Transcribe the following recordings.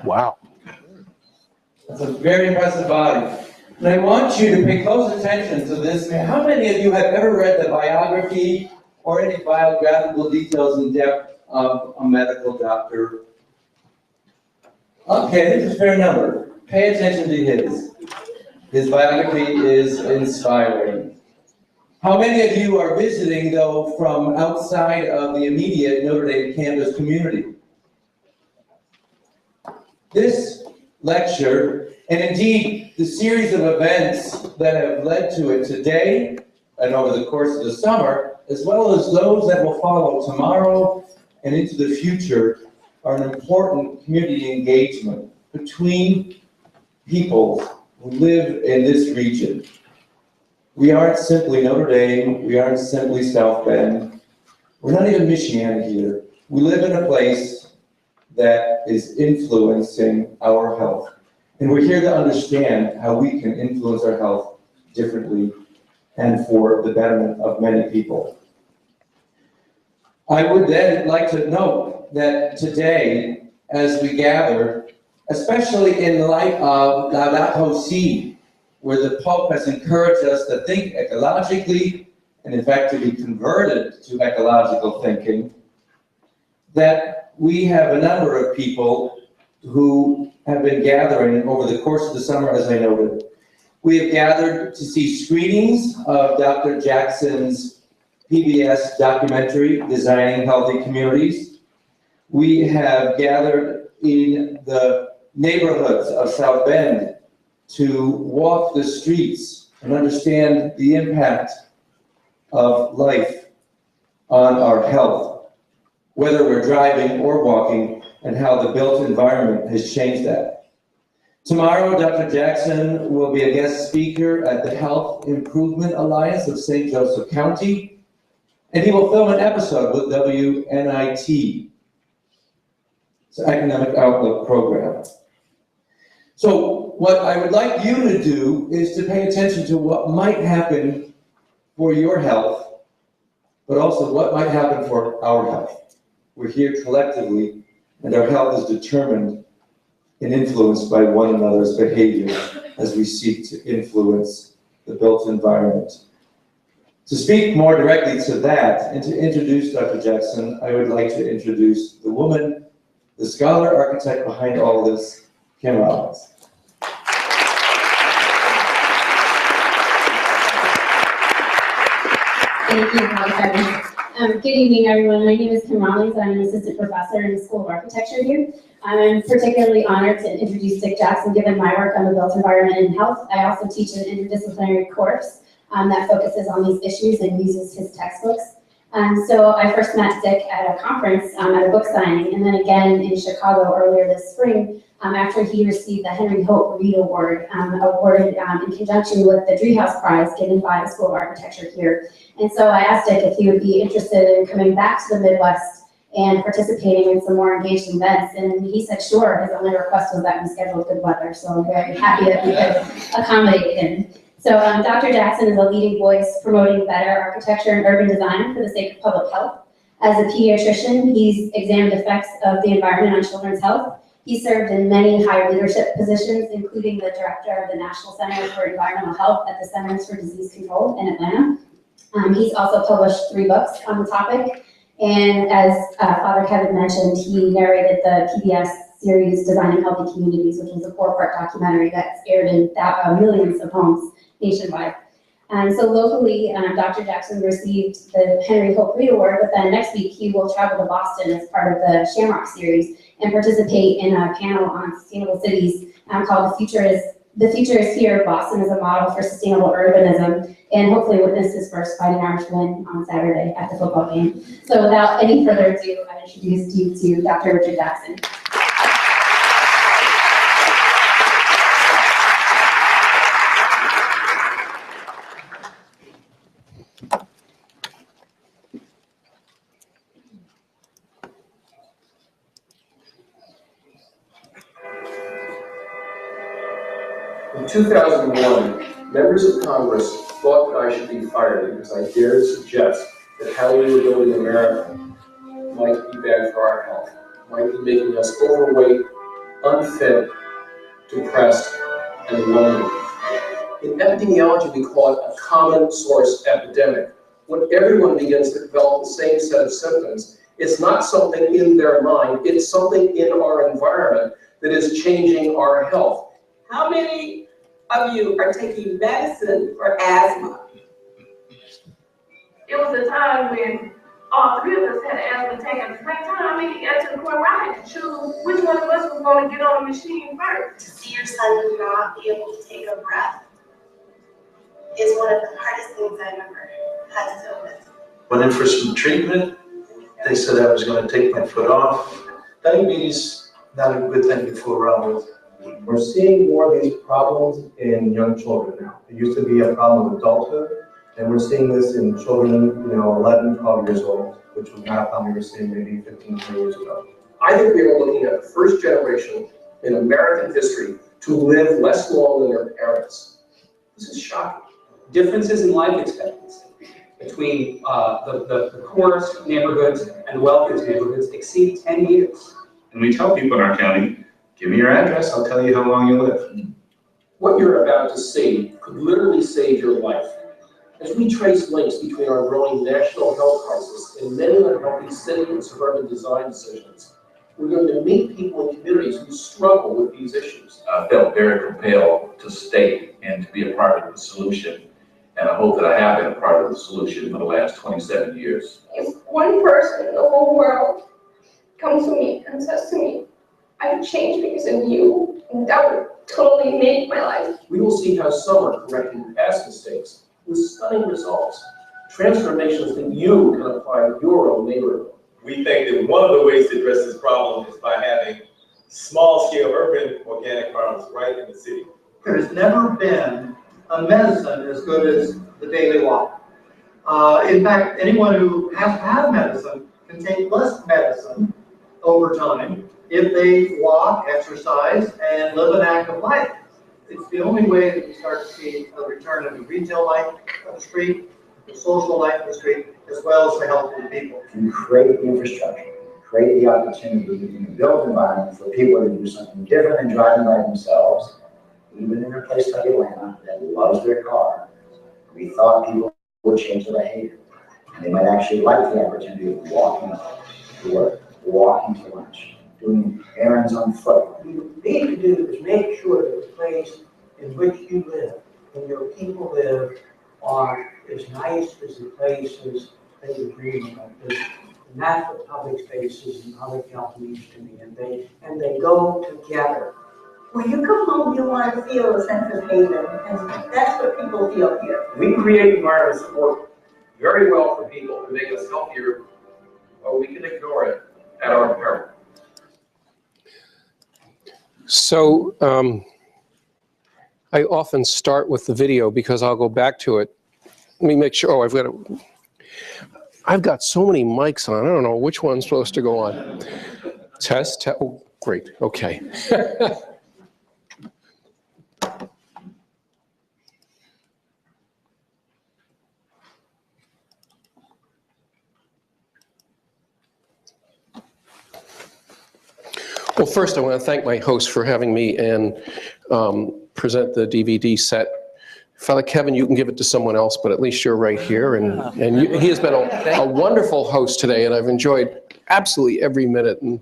Wow. That's a very impressive body. And I want you to pay close attention to this. How many of you have ever read the biography or any biographical details in depth of a medical doctor? Okay, this is a fair number. Pay attention to his. His biography is inspiring. How many of you are visiting, though, from outside of the immediate Notre Dame campus community? This lecture, and indeed the series of events that have led to it today and over the course of the summer, as well as those that will follow tomorrow and into the future, are an important community engagement between people who live in this region. We aren't simply Notre Dame, we aren't simply South Bend, we're not even Michiana here. We live in a place that is influencing our health. And we're here to understand how we can influence our health differently and for the betterment of many people. I would then like to note that today, as we gather, especially in light of Laudato Si, where the Pope has encouraged us to think ecologically, and in fact to be converted to ecological thinking, that we have a number of people who have been gathering over the course of the summer, as I noted. We have gathered to see screenings of Dr. Jackson's PBS documentary, Designing Healthy Communities. We have gathered in the neighborhoods of South Bend to walk the streets and understand the impact of life on our health, whether we're driving or walking, and how the built environment has changed that. Tomorrow, Dr. Jackson will be a guest speaker at the Health Improvement Alliance of St. Joseph County, and he will film an episode with WNIT, it's an Economic Outlook program. So what I would like you to do is to pay attention to what might happen for your health, but also what might happen for our health. We're here collectively, and our health is determined and influenced by one another's behavior as we seek to influence the built environment. To speak more directly to that and to introduce Dr. Jackson, I would like to introduce the woman, the scholar architect behind all this, Kim Robbins. Thank you, Kevin. Good evening, everyone. My name is Kim Rollins. I'm an assistant professor in the School of Architecture here. I'm particularly honored to introduce Dick Jackson, given my work on the built environment and health. I also teach an interdisciplinary course that focuses on these issues and uses his textbooks. So I first met Dick at a conference at a book signing, and then again in Chicago earlier this spring, after he received the Henry Hope Reed Award, awarded in conjunction with the Driehaus Prize given by the School of Architecture here. And so I asked Dick if he would be interested in coming back to the Midwest and participating in some more engaged events, and he said sure. His only request was that we schedule good weather, so I'm very happy that we could accommodate him. So Dr. Jackson is a leading voice promoting better architecture and urban design for the sake of public health. As a pediatrician, he's examined effects of the environment on children's health. He served in many high leadership positions, including the director of the National Center for Environmental Health at the Centers for Disease Control in Atlanta. He's also published 3 books on the topic. And as Father Kevin mentioned, he narrated the PBS series Designing Healthy Communities, which was a 4-part documentary that's aired in millions of homes nationwide. So locally, Dr. Jackson received the Henry Hope Reed Award, but then next week he will travel to Boston as part of the Shamrock series and participate in a panel on sustainable cities called The Future is Here, Boston as a Model for Sustainable Urbanism, and hopefully witness his first Fighting Irish win on Saturday at the football game. So without any further ado, I introduce you to Dr. Richard Jackson. In 2001, members of Congress thought that I should be fired because I dared suggest that how we were building America might be bad for our health, might be making us overweight, unfit, depressed, and lonely. In epidemiology, we call it a common source epidemic. When everyone begins to develop the same set of symptoms, it's not something in their mind, it's something in our environment that is changing our health. How many of you are taking medicine for asthma? It was a time when all three of us had asthma attack at the same time. I mean, at the point where I had to choose which one of us was going to get on the machine first. To see your son not be able to take a breath is one of the hardest things I've ever had to deal with. Went in for some treatment. They said I was going to take my foot off. Diabetes, not a good thing to fool around with. We're seeing more of these problems in young children now. It used to be a problem of adulthood, and we're seeing this in children, 11, 12 years old, which was not a problem we were seeing maybe 15, 20 years ago. I think we are looking at the first generation in American history to live less long than their parents. This is shocking. Differences in life expectancy between the poorest neighborhoods and the wealthiest neighborhoods exceed 10 years. And we tell people in our county, give me your address, I'll tell you how long you live. What you're about to see could literally save your life. As we trace links between our growing national health crisis and many unhealthy city and suburban design decisions, we're going to meet people in communities who struggle with these issues. I felt very compelled to stay and to be a part of the solution. And I hope that I have been a part of the solution for the last 27 years. If one person in the whole world comes to me and says to me, I've changed because of you, and that would totally make my life. We will see how some are correcting past mistakes with stunning results, transformations that you can apply to your own neighborhood. We think that one of the ways to address this problem is by having small-scale urban organic farms right in the city. There's never been a medicine as good as the daily walk. In fact, anyone who has to have medicine can take less medicine over time if they walk, exercise, and live an active life. It's the only way that we start to see a return of the retail life of the street, the social life of the street, as well as the health of the people. You create the infrastructure, create the opportunity in the built environment for people to do something different than driving by themselves. Even in a place like Atlanta that loves their car, we thought people would change their behavior. And they might actually like the opportunity of walking to work, walking to lunch, doing errands on foot. What you need to do is make sure that the place in which you live and your people live are as nice as the places that you dream of. And that's what public spaces and public health means to me. And they go together. When you come home, you want to feel a sense of haven, and that's what people feel here. We create environments that work very well for people to make us healthier, or we can ignore it at our peril. So I often start with the video because I'll go back to it. Let me make sure. Oh, I've got so many mics on. I don't know which one's supposed to go on. Test. Oh, great. Okay. Well, first I want to thank my host for having me and present the DVD set. Father Kevin, you can give it to someone else, but at least you're right here. And he has been a wonderful host today, and I've enjoyed absolutely every minute. And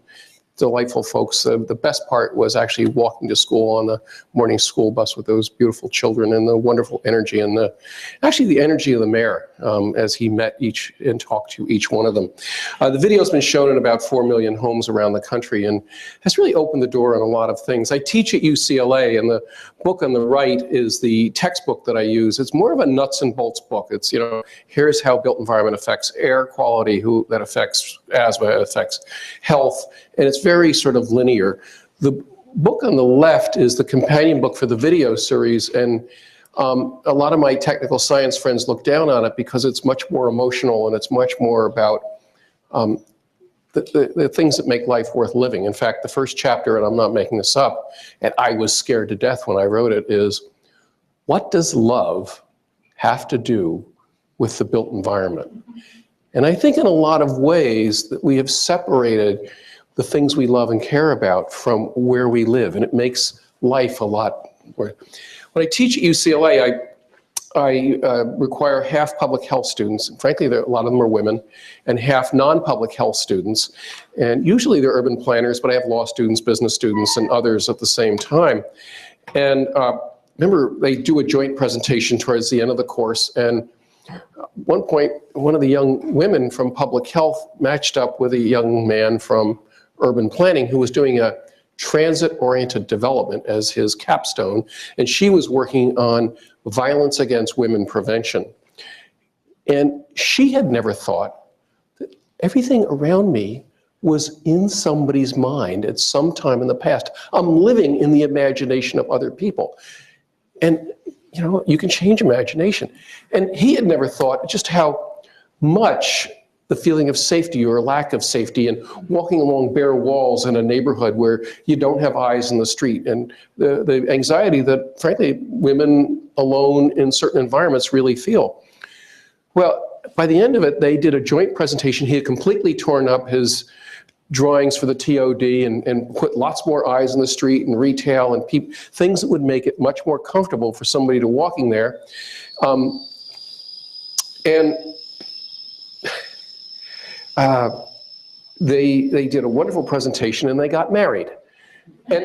delightful folks. The best part was actually walking to school on the morning school bus with those beautiful children and the wonderful energy and actually the energy of the mayor as he met each and talked to each one of them. The video's been shown in about 4 million homes around the country and has really opened the door on a lot of things. I teach at UCLA, and the book on the right is the textbook that I use. It's more of a nuts and bolts book. It's, here's how built environment affects air quality, that affects asthma, affects health, and it's very sort of linear. The book on the left is the companion book for the video series, and a lot of my technical science friends look down on it because it's much more emotional and it's much more about the things that make life worth living. In fact, the first chapter, and I'm not making this up, and I was scared to death when I wrote it, is what does love have to do with the built environment? And I think in a lot of ways that we have separated the things we love and care about from where we live, and it makes life a lot more. When I teach at UCLA, I require half public health students, and frankly, a lot of them are women, and half non-public health students. And usually they're urban planners, but I have law students, business students, and others at the same time. And remember, they do a joint presentation towards the end of the course, and at one point, one of the young women from public health matched up with a young man from urban planning who was doing a transit-oriented development as his capstone, and she was working on violence against women prevention. And she had never thought that everything around me was in somebody's mind at some time in the past. I'm living in the imagination of other people. And you know, you can change imagination. And he had never thought just how much the feeling of safety or lack of safety and walking along bare walls in a neighborhood where you don't have eyes in the street, and the anxiety that, frankly, women alone in certain environments really feel. Well, by the end of it, they did a joint presentation. He had completely torn up his drawings for the TOD and put lots more eyes in the street and retail and things that would make it much more comfortable for somebody to walking there. They did a wonderful presentation and they got married. And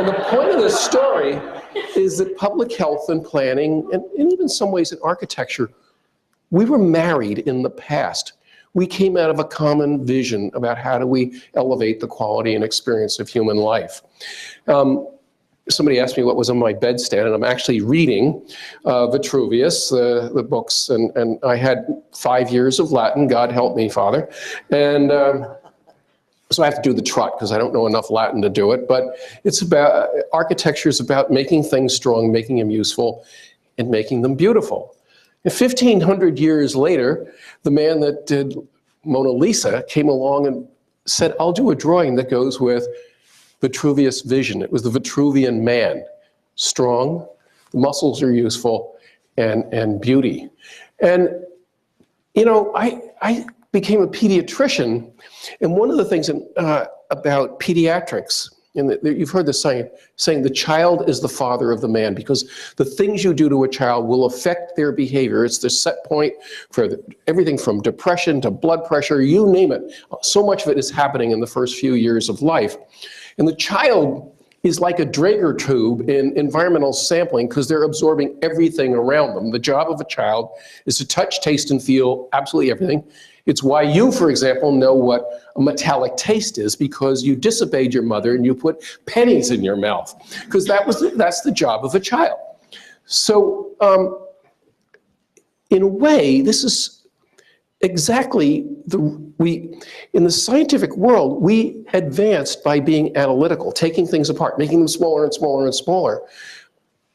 the point of this story is that public health and planning, and even in some ways in architecture, we were married in the past. We came out of a common vision about how do we elevate the quality and experience of human life. Somebody asked me what was on my bedstand, and I'm actually reading Vitruvius, the books, and I had 5 years of Latin, God help me, Father. And so I have to do the trot because I don't know enough Latin to do it, but it's about, architecture is about making things strong, making them useful, and making them beautiful. And 1,500 years later, the man that did Mona Lisa came along and said, I'll do a drawing that goes with Vitruvius' vision. It was the Vitruvian man. Strong, the muscles are useful, and beauty. And, you know, I became a pediatrician, and one of the things about pediatrics, and you've heard this saying the child is the father of the man, because the things you do to a child will affect their behavior. It's the set point for everything from depression to blood pressure, you name it. So much of it is happening in the first few years of life. And the child is like a Draeger tube in environmental sampling because they're absorbing everything around them. The job of a child is to touch, taste, and feel absolutely everything. It's why you, for example, know what a metallic taste is, because you disobeyed your mother and you put pennies in your mouth, because that's the job of a child. So in a way, this is exactly in the scientific world, we advanced by being analytical, taking things apart, making them smaller and smaller and smaller.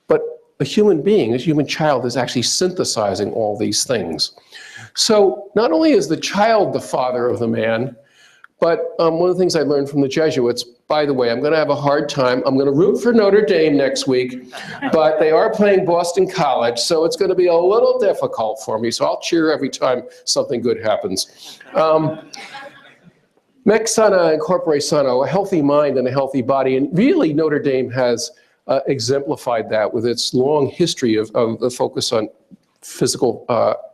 But a human being, a human child, is actually synthesizing all these things. So not only is the child the father of the man, but one of the things I learned from the Jesuits, by the way, I'm going to have a hard time. I'm going to root for Notre Dame next week, but they are playing Boston College, so it's going to be a little difficult for me. So I'll cheer every time something good happens. Mec sana and corpore sano, a healthy mind and a healthy body. And really, Notre Dame has exemplified that with its long history of the focus on physical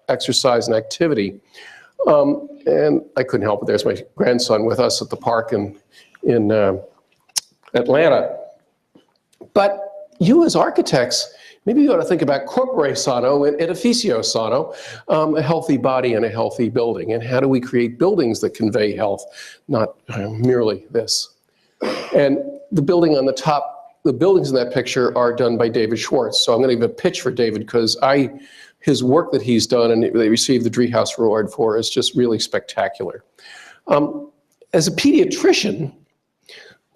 exercise and activity. And I couldn't help it. There's my grandson with us at the park in Atlanta. But you as architects, maybe you ought to think about corpore sano and edificio sano, a healthy body and a healthy building. And how do we create buildings that convey health, not merely this? And the building on the top, the buildings in that picture are done by David Schwartz. So I'm going to give a pitch for David, because his work that he's done and they received the Driehaus Award for is just really spectacular. As a pediatrician,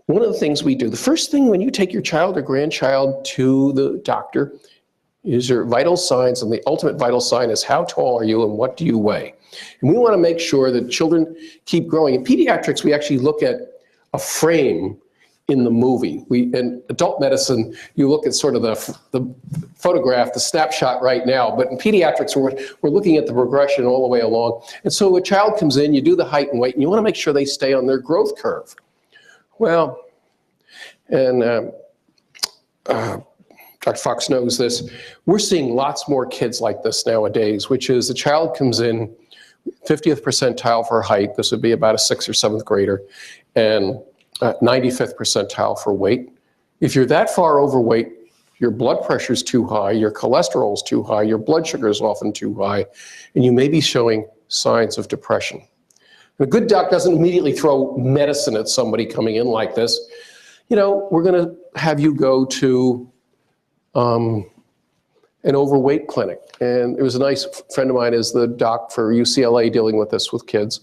one of the things we do, the first thing when you take your child or grandchild to the doctor is your vital signs, and the ultimate vital sign is how tall are you and what do you weigh? And we want to make sure that children keep growing. In pediatrics, we actually look at a frame in the movie. In adult medicine, you look at sort of the photograph, the snapshot right now, but in pediatrics, we're looking at the progression all the way along. And so a child comes in, you do the height and weight, and you want to make sure they stay on their growth curve. Well, and Dr. Fox knows this, we're seeing lots more kids like this nowadays, which is the child comes in 50th percentile for height, this would be about a 6th or 7th grader, and 95th percentile for weight. If you're that far overweight, your blood pressure is too high, your cholesterol is too high, your blood sugar is often too high, and you may be showing signs of depression. And a good doc doesn't immediately throw medicine at somebody coming in like this. You know, we're going to have you go to an overweight clinic. And it was a nice friend of mine is the doc for UCLA dealing with this with kids.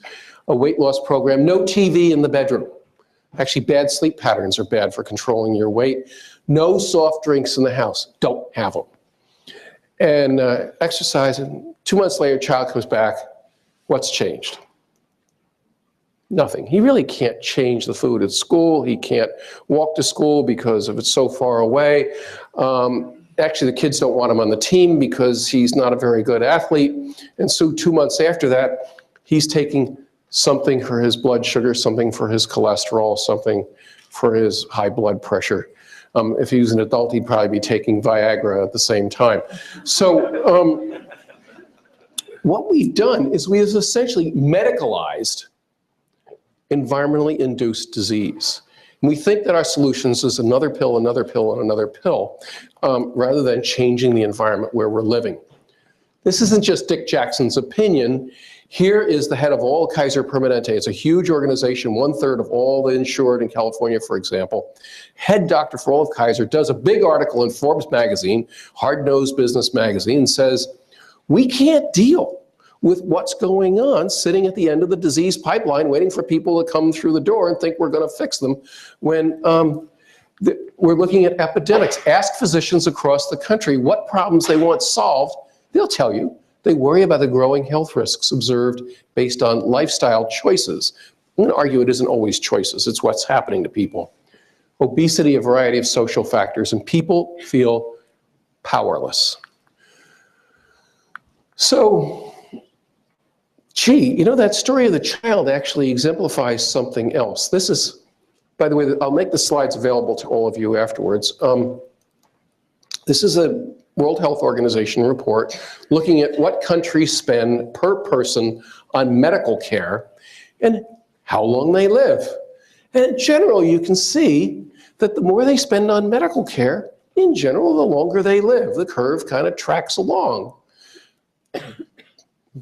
A weight loss program, no TV in the bedroom. Actually, bad sleep patterns are bad for controlling your weight. No soft drinks in the house, don't have them. And exercise, and 2 months later, child comes back, what's changed? Nothing. He really can't change the food at school. He can't walk to school because of it's so far away. Actually, the kids don't want him on the team because he's not a very good athlete. And so 2 months after that, he's taking something for his blood sugar, something for his cholesterol, something for his high blood pressure. If he was an adult, he'd probably be taking Viagra at the same time. So what we've done is we have essentially medicalized environmentally induced disease. And we think that our solutions is another pill, another pill, and another pill, rather than changing the environment where we're living. This isn't just Dick Jackson's opinion. Here is the head of all Kaiser Permanente. It's a huge organization, 1/3 of all the insured in California, for example. Head doctor for all of Kaiser does a big article in Forbes magazine, Hard-Nosed Business magazine, and says, we can't deal with what's going on sitting at the end of the disease pipeline waiting for people to come through the door and think we're going to fix them when we're looking at epidemics. Ask physicians across the country what problems they want solved. They'll tell you. They worry about the growing health risks observed based on lifestyle choices. I'm going to argue it isn't always choices. It's what's happening to people. Obesity, a variety of social factors, and people feel powerless. So, gee, you know, that story of the child actually exemplifies something else. This is, by the way, I'll make the slides available to all of you afterwards. This is a World Health Organization report looking at what countries spend per person on medical care and how long they live. And in general, you can see that the more they spend on medical care, in general, the longer they live. The curve kind of tracks along.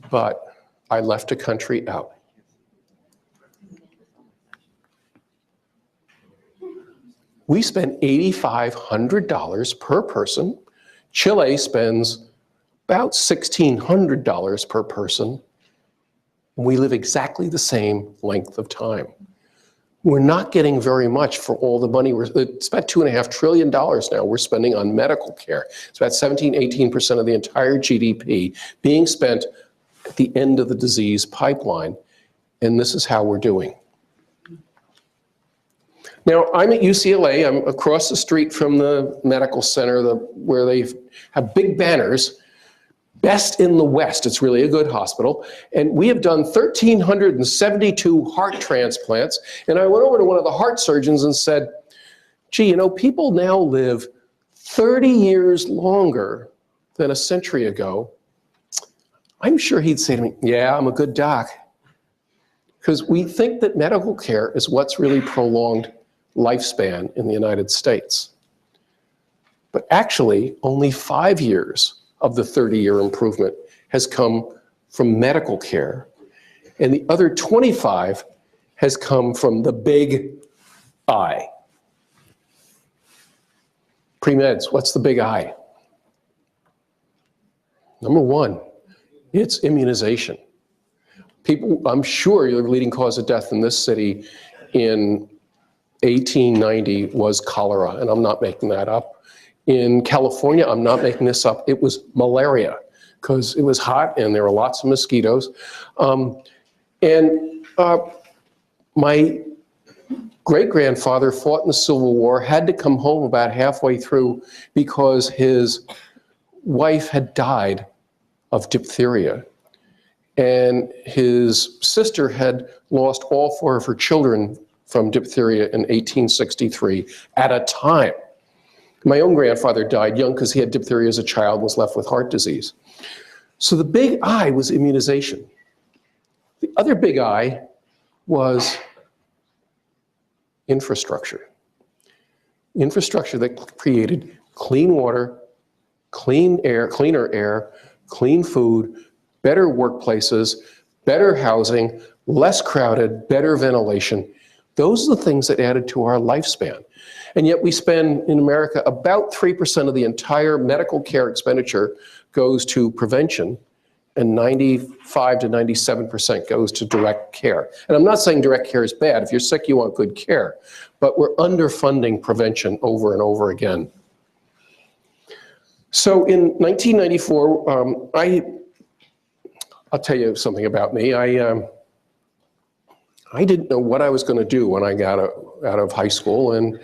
But I left a country out. We spend $8,500 per person. Chile spends about $1,600 per person. We live exactly the same length of time. We're not getting very much for all the money. It's about $2.5 trillion now we're spending on medical care. It's about 18% of the entire GDP being spent at the end of the disease pipeline. And this is how we're doing. Now, I'm at UCLA. I'm across the street from the medical center where they have big banners, best in the West. It's really a good hospital. And we have done 1,372 heart transplants. And I went over to one of the heart surgeons and said, gee, you know, people now live 30 years longer than a century ago. I'm sure he'd say to me, yeah, I'm a good doc. Because we think that medical care is what's really prolonged lifespan in the United States. But actually, only 5 years of the 30-year improvement has come from medical care, and the other 25 has come from the big I. Pre-meds, what's the big I? Number one, it's immunization. People, I'm sure the leading cause of death in this city in 1890 was cholera, and I'm not making that up. In California, I'm not making this up, it was malaria, because it was hot and there were lots of mosquitoes. My great-grandfather fought in the Civil War, had to come home about halfway through because his wife had died of diphtheria. And his sister had lost all 4 of her children from diphtheria in 1863 at a time. My own grandfather died young because he had diphtheria as a child and was left with heart disease. So the big I was immunization. The other big I was infrastructure. Infrastructure that created clean water, clean air, cleaner air, clean food, better workplaces, better housing, less crowded, better ventilation. Those are the things that added to our lifespan. And yet we spend in America about 3% of the entire medical care expenditure goes to prevention, and 95 to 97% goes to direct care. And I'm not saying direct care is bad. If you're sick, you want good care. But we're underfunding prevention over and over again. So in 1994, I'll tell you something about me. I didn't know what I was going to do when I got out of high school, and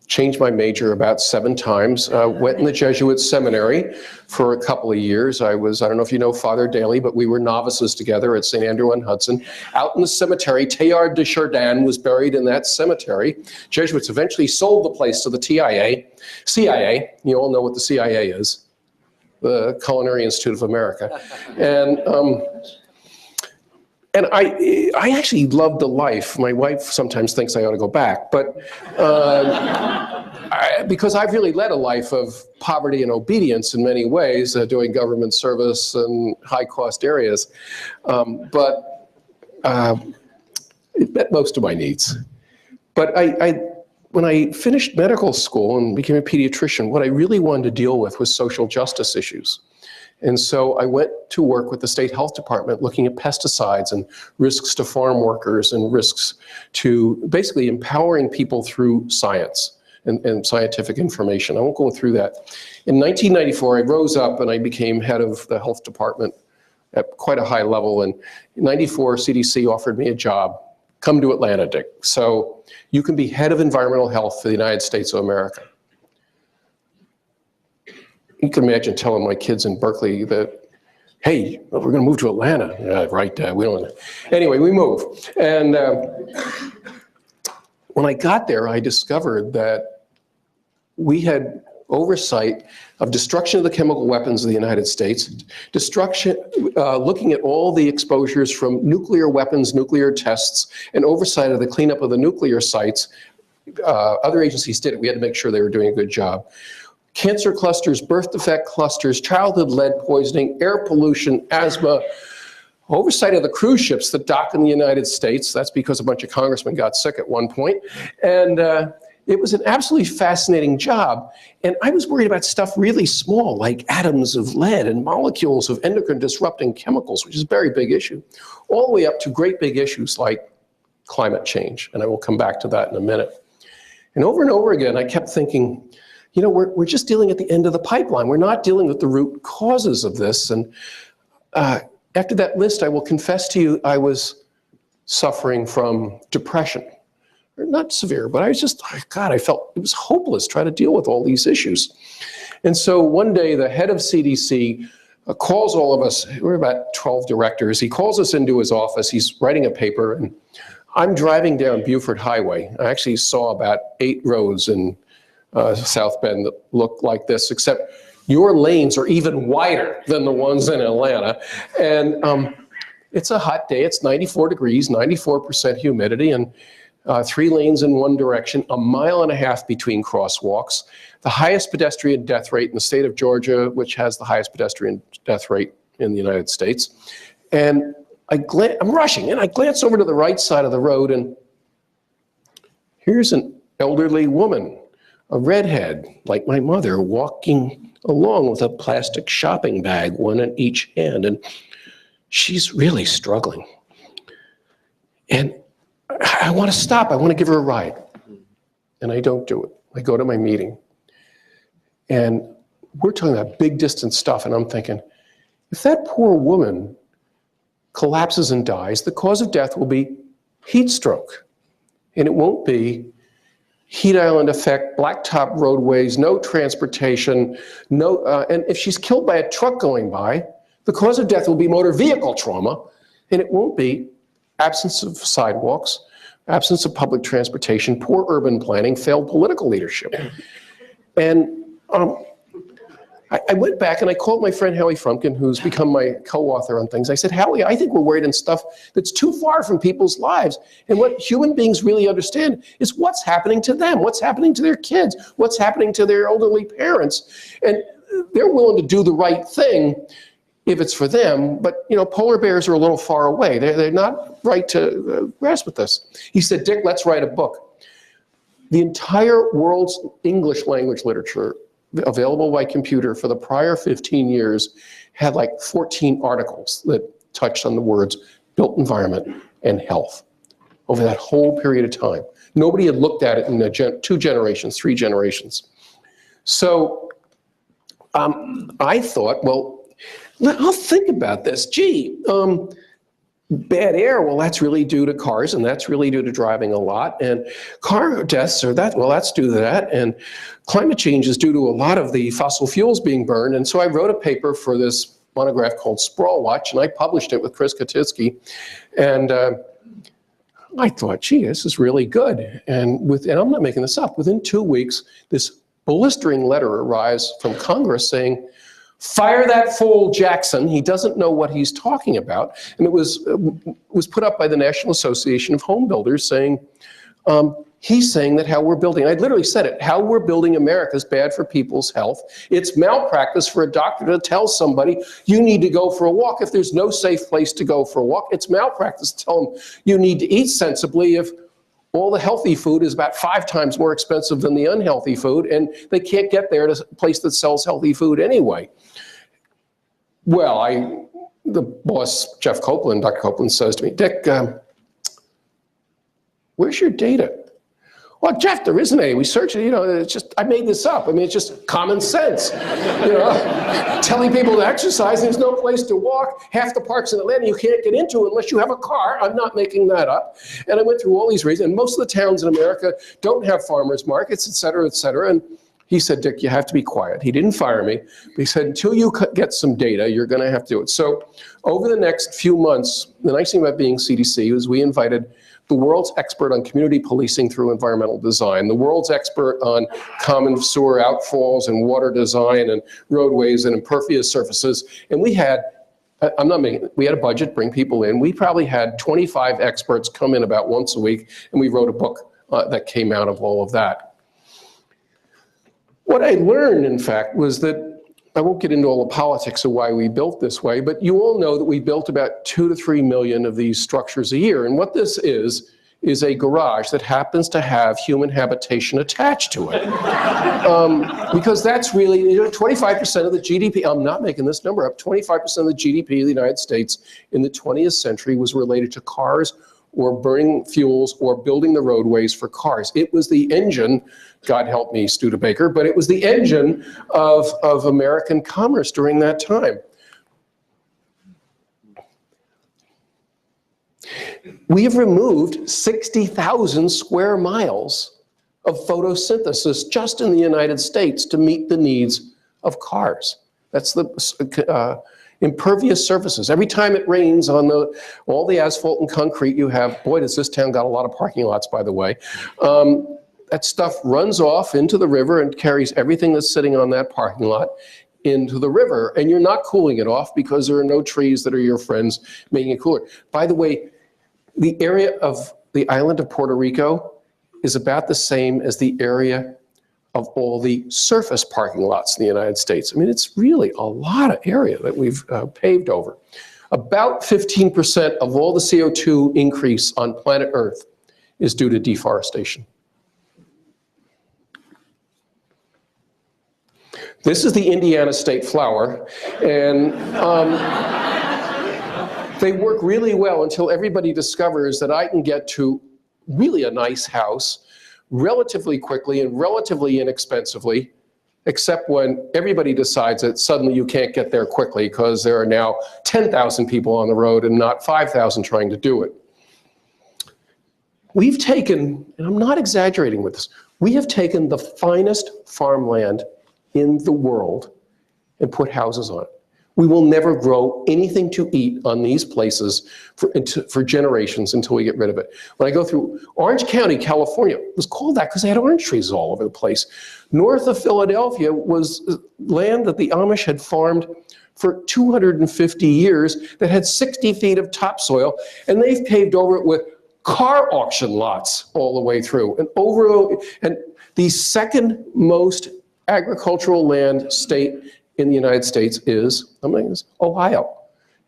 changed my major about 7 times. Went in the Jesuit seminary for a couple of years. I don't know if you know Father Daly, but we were novices together at St. Andrew on Hudson. Out in the cemetery, Teilhard de Chardin was buried in that cemetery. Jesuits eventually sold the place to the CIA. You all know what the CIA is, the Culinary Institute of America. And I actually loved the life. My wife sometimes thinks I ought to go back, but because I've really led a life of poverty and obedience in many ways, doing government service in high-cost areas, but it met most of my needs. But when I finished medical school and became a pediatrician, what I really wanted to deal with was social justice issues. And so I went to work with the state health department looking at pesticides and risks to farm workers and risks to basically empowering people through science and scientific information. I won't go through that. In 1994, I rose up and I became head of the health department at quite a high level. And in 94, CDC offered me a job. Come to Atlanta, Dick. So you can be head of environmental health for the United States of America. You can imagine telling my kids in Berkeley that, hey, we're going to move to Atlanta. Yeah, right, Dad, we don't. Anyway, we moved. And when I got there, I discovered that we had oversight of destruction of the chemical weapons of the United States, looking at all the exposures from nuclear weapons, nuclear tests, and oversight of the cleanup of the nuclear sites. Other agencies did it. We had to make sure they were doing a good job. Cancer clusters, birth defect clusters, childhood lead poisoning, air pollution, asthma, oversight of the cruise ships that dock in the United States. That's because a bunch of congressmen got sick at one point. And it was an absolutely fascinating job. And I was worried about stuff really small, like atoms of lead and molecules of endocrine disrupting chemicals, which is a very big issue, all the way up to great big issues like climate change. And I will come back to that in a minute. And over again, I kept thinking, you know, we're just dealing at the end of the pipeline. We're not dealing with the root causes of this. And after that list, I will confess to you, I was suffering from depression. Not severe, but I was just, God, I felt it was hopeless trying to deal with all these issues. And so one day, the head of CDC calls all of us, we're about 12 directors, he calls us into his office, he's writing a paper, and I'm driving down Buford Highway. I actually saw about 8 roads in South Bend that look like this, except your lanes are even wider than the ones in Atlanta. And it's a hot day, it's 94 degrees, 94% humidity, and 3 lanes in one direction, 1.5 miles between crosswalks, the highest pedestrian death rate in the state of Georgia, which has the highest pedestrian death rate in the United States. And I'm rushing, and I glance over to the right side of the road, and here's an elderly woman, a redhead, like my mother, walking along with a plastic shopping bag, one in each hand, and she's really struggling. And I want to stop. I want to give her a ride. And I don't do it. I go to my meeting. And we're talking about big distance stuff, and I'm thinking, if that poor woman collapses and dies, the cause of death will be heat stroke. And it won't be heat island effect, blacktop roadways, no transportation, and if she's killed by a truck going by, the cause of death will be motor vehicle trauma, and it won't be absence of sidewalks, absence of public transportation, poor urban planning, failed political leadership. And I went back and I called my friend Howie Frumkin, who's become my co-author on things. I said, Howie, I think we're worried in stuff that's too far from people's lives. And what human beings really understand is what's happening to them, what's happening to their kids, what's happening to their elderly parents. And they're willing to do the right thing if it's for them, but polar bears are a little far away. They're not right to grasp with this. He said, Dick, let's write a book. The entire world's English language literature available by computer for the prior 15 years had like 14 articles that touched on the words built environment and health over that whole period of time. Nobody had looked at it in 2 generations, 3 generations. So I thought, well, I'll think about this. Gee, bad air, well, that's really due to cars, and that's really due to driving a lot. And car deaths are that, well, that's due to that. And climate change is due to a lot of the fossil fuels being burned. And so I wrote a paper for this monograph called Sprawl Watch, and I published it with Chris Katitsky. And I thought, gee, this is really good. And I'm not making this up, within 2 weeks, this blistering letter arrives from Congress saying, fire that fool Jackson. He doesn't know what he's talking about. And it was put up by the National Association of Home Builders saying, he's saying that how we're building, I literally said it, how we're building America is bad for people's health. It's malpractice for a doctor to tell somebody you need to go for a walk if there's no safe place to go for a walk. It's malpractice to tell them you need to eat sensibly if all the healthy food is about 5 times more expensive than the unhealthy food, and they can't get there to a place that sells healthy food anyway. Well, the boss, Jeff Copeland, Dr. Copeland, says to me, Dick, where's your data? Well, Jeff, there isn't any. We searched it, it's just, I made this up. I mean, it's just common sense. Telling people to exercise, there's no place to walk. Half the parks in Atlanta you can't get into unless you have a car. I'm not making that up. And I went through all these reasons. And most of the towns in America don't have farmers markets, et cetera, et cetera. And he said, Dick, you have to be quiet. He didn't fire me, but he said, until you get some data, you're going to have to do it. So over the next few months, the nice thing about being CDC was we invited the world's expert on community policing through environmental design, the world's expert on common sewer outfalls and water design and roadways and impervious surfaces. And we had, we had a budget, bring people in. We probably had 25 experts come in about once a week, and we wrote a book that came out of all of that. What I learned, in fact, was that, I won't get into all the politics of why we built this way, but you all know that we built about 2 to 3 million of these structures a year. And what this is a garage that happens to have human habitation attached to it. Because that's really, 25% of the GDP, I'm not making this number up, 25% of the GDP of the United States in the 20th century was related to cars or burning fuels or building the roadways for cars. It was the engine, God help me, Studebaker, but it was the engine of American commerce during that time. We have removed 60,000 square miles of photosynthesis just in the United States to meet the needs of cars. That's the impervious surfaces. Every time it rains on all the asphalt and concrete you have, boy, does this town got a lot of parking lots, by the way. That stuff runs off into the river and carries everything that's sitting on that parking lot into the river. And you're not cooling it off because there are no trees that are your friends making it cooler. By the way, the area of the island of Puerto Rico is about the same as the area of all the surface parking lots in the United States. I mean, it's really a lot of area that we've paved over. About 15% of all the CO2 increase on planet Earth is due to deforestation. This is the Indiana state flower, and they work really well until everybody discovers that I can get to really a nice house relatively quickly and relatively inexpensively, except when everybody decides that suddenly you can't get there quickly because there are now 10,000 people on the road and not 5,000 trying to do it. We've taken, and I'm not exaggerating with this, we have taken the finest farmland in the world and put houses on it. We will never grow anything to eat on these places for generations until we get rid of it. When I go through Orange County, California, it was called that because they had orange trees all over the place. North of Philadelphia was land that the Amish had farmed for 250 years that had 60 feet of topsoil, and they've paved over it with car auction lots all the way through. And the second most agricultural land state in the United States is Ohio.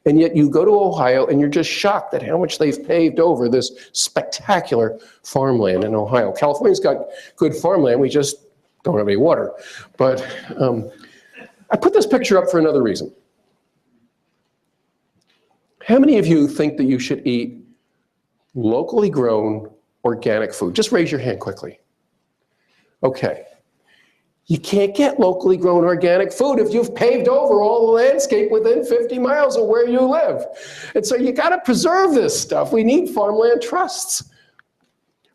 And yet you go to Ohio and you're just shocked at how much they've paved over this spectacular farmland in Ohio. California's got good farmland, we just don't have any water. But I put this picture up for another reason. How many of you think that you should eat locally grown organic food? Just raise your hand quickly. Okay. You can't get locally grown organic food if you've paved over all the landscape within 50 miles of where you live. And so you got to preserve this stuff. We need farmland trusts.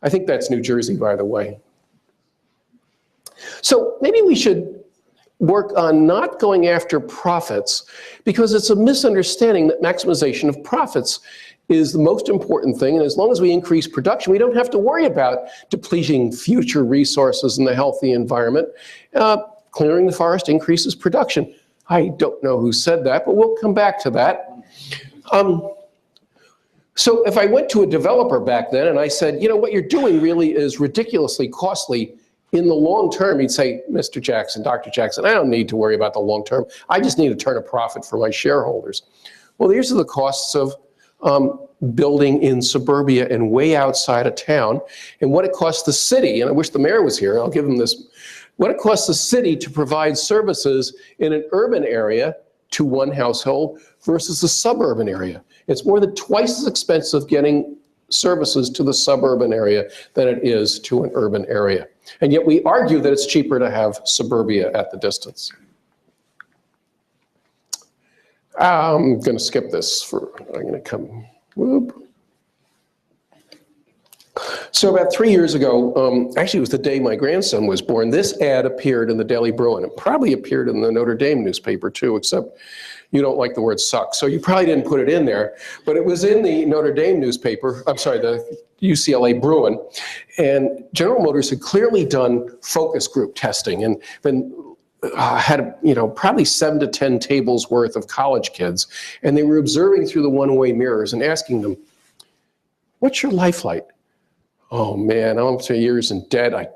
I think that's New Jersey, by the way. So maybe we should work on not going after profits, because it's a misunderstanding that maximization of profits is the most important thing. And as long as we increase production, we don't have to worry about depleting future resources in the healthy environment. Clearing the forest increases production. I don't know who said that, but we'll come back to that. So if I went to a developer back then and I said, you know, what you're doing really is ridiculously costly in the long term, he'd say, Mr. Jackson, Dr. Jackson, I don't need to worry about the long term. I just need to turn a profit for my shareholders. Well, these are the costs of building in suburbia and way outside of town, and what it costs the city, and I wish the mayor was here, I'll give him this, what it costs the city to provide services in an urban area to one household versus a suburban area. It's more than twice as expensive getting services to the suburban area than it is to an urban area. And yet we argue that it's cheaper to have suburbia at the distance. I'm going to skip this. I'm going to come. Whoop. So about 3 years ago, actually it was the day my grandson was born, this ad appeared in the Daily Bruin. It probably appeared in the Notre Dame newspaper too, except you don't like the word suck, so you probably didn't put it in there. But it was in the Notre Dame newspaper, I'm sorry, the UCLA Bruin. And General Motors had clearly done focus group testing and been had, you know, probably 7 to 10 tables worth of college kids. And they were observing through the one-way mirrors and asking them, what's your life like? Oh man, I'm 2 years in debt. I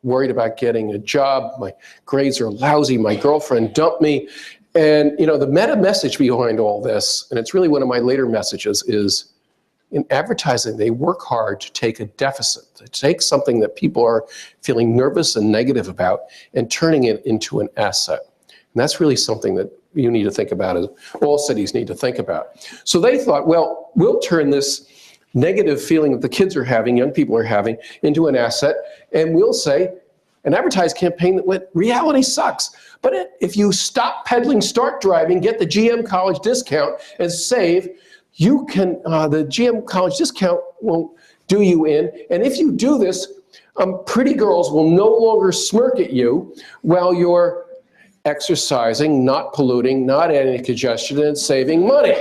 worried about getting a job. My grades are lousy. My girlfriend dumped me. And you know, the meta message behind all this, and it's really one of my later messages, is in advertising, they work hard to take a deficit, to take something that people are feeling nervous and negative about and turning it into an asset. And that's really something that you need to think about, as all cities need to think about. So they thought, well, we'll turn this negative feeling that the kids are having, young people are having, into an asset, and we'll say, an advertised campaign that went, reality sucks. But if you stop peddling, start driving, get the GM college discount and save, you can, the GM college discount won't do you in. And if you do this, pretty girls will no longer smirk at you while you're exercising, not polluting, not adding congestion, and saving money.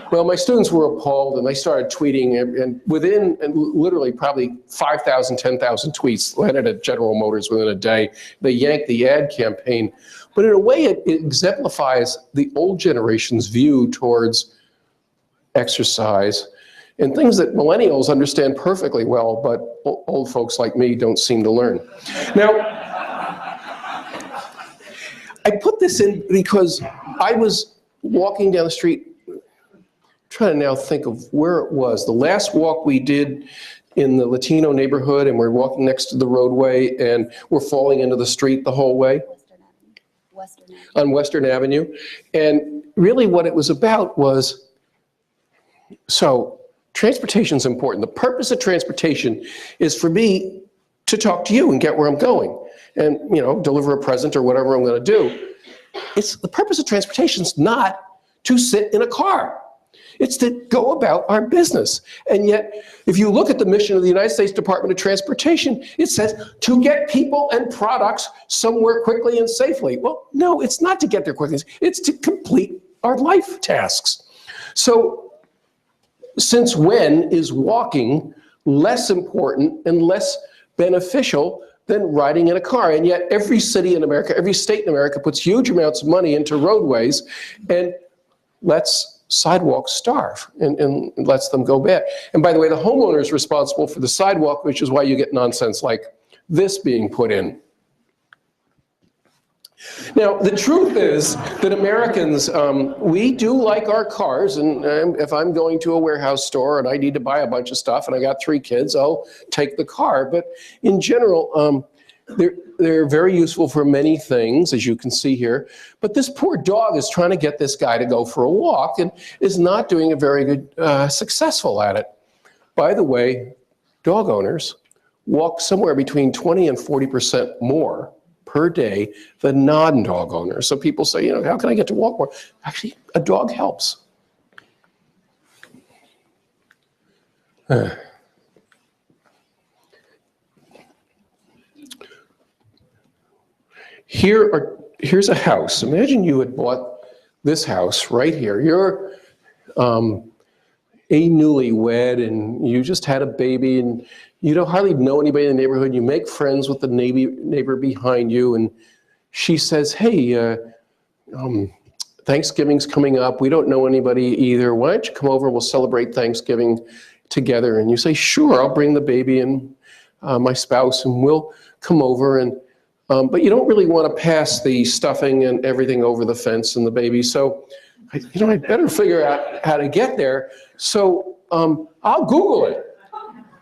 Well, my students were appalled, and they started tweeting, and within literally probably 5,000, 10,000 tweets landed at General Motors within a day. They yanked the ad campaign. But in a way, it exemplifies the old generation's view towards exercise and things that millennials understand perfectly well, but old folks like me don't seem to learn. Now, I put this in because I was walking down the street, trying to now think of where it was. The last walk we did in the Latino neighborhood, and we're walking next to the roadway, and we're falling into the street the whole way. On Western Avenue. And really what it was about was, so transportation is important. The purpose of transportation is for me to talk to you and get where I'm going and, you know, deliver a present or whatever I'm going to do. It's the purpose of transportation is not to sit in a car. It's to go about our business. And yet, if you look at the mission of the United States Department of Transportation, it says to get people and products somewhere quickly and safely. Well, no, it's not to get there quickly. It's to complete our life tasks. So, since when is walking less important and less beneficial than riding in a car? And yet every city in America, every state in America puts huge amounts of money into roadways and lets sidewalks starve and lets them go bad. And by the way, the homeowner is responsible for the sidewalk, which is why you get nonsense like this being put in. Now, the truth is that Americans, we do like our cars, and if I'm going to a warehouse store and I need to buy a bunch of stuff and I got 3 kids, I'll take the car. But in general, they're very useful for many things, as you can see here. But this poor dog is trying to get this guy to go for a walk and is not doing a very good, successful at it. By the way, dog owners walk somewhere between 20 and 40% more per day than non-dog owners. So people say, you know, how can I get to walk more? Actually, a dog helps. Here's a house. Imagine you had bought this house right here. You're a newlywed and you just had a baby and you don't hardly know anybody in the neighborhood. You make friends with the neighbor behind you, and she says, hey, Thanksgiving's coming up. We don't know anybody either. Why don't you come over? We'll celebrate Thanksgiving together. And you say, sure, I'll bring the baby and my spouse, and we'll come over. And but you don't really want to pass the stuffing and everything over the fence and the baby. So, I'd better figure out how to get there. So I'll Google it.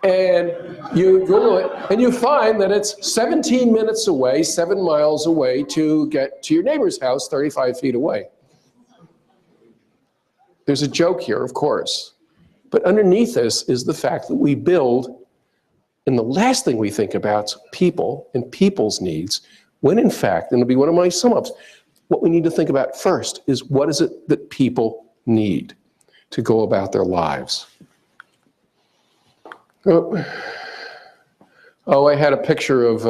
And you Google it, and you find that it's 17 minutes away, 7 miles away to get to your neighbor's house 35 feet away. There's a joke here, of course. But underneath this is the fact that we build, and the last thing we think about is people and people's needs, when in fact, and it'll be one of my sum-ups, what we need to think about first is what is it that people need to go about their lives. Oh, I had a picture of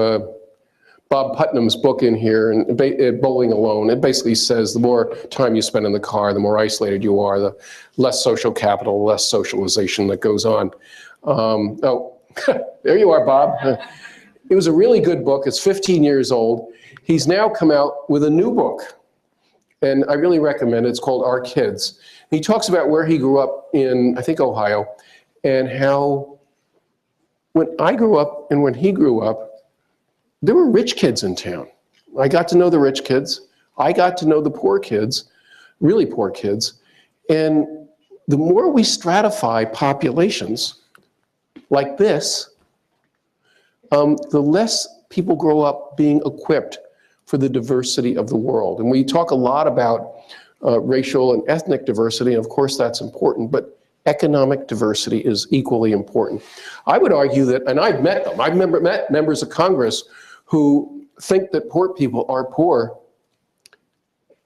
Bob Putnam's book in here, and Bowling Alone. It basically says the more time you spend in the car, the more isolated you are, the less social capital, less socialization that goes on. Oh, there you are, Bob. It was a really good book. It's 15 years old. He's now come out with a new book, and I really recommend it. It's called Our Kids. He talks about where he grew up in, I think, Ohio, and how when I grew up and when he grew up, there were rich kids in town. I got to know the rich kids. I got to know the poor kids, really poor kids. And the more we stratify populations like this, the less people grow up being equipped for the diversity of the world. And we talk a lot about racial and ethnic diversity, and of course that's important, but economic diversity is equally important. I would argue that, and I've met them, I've met members of Congress who think that poor people are poor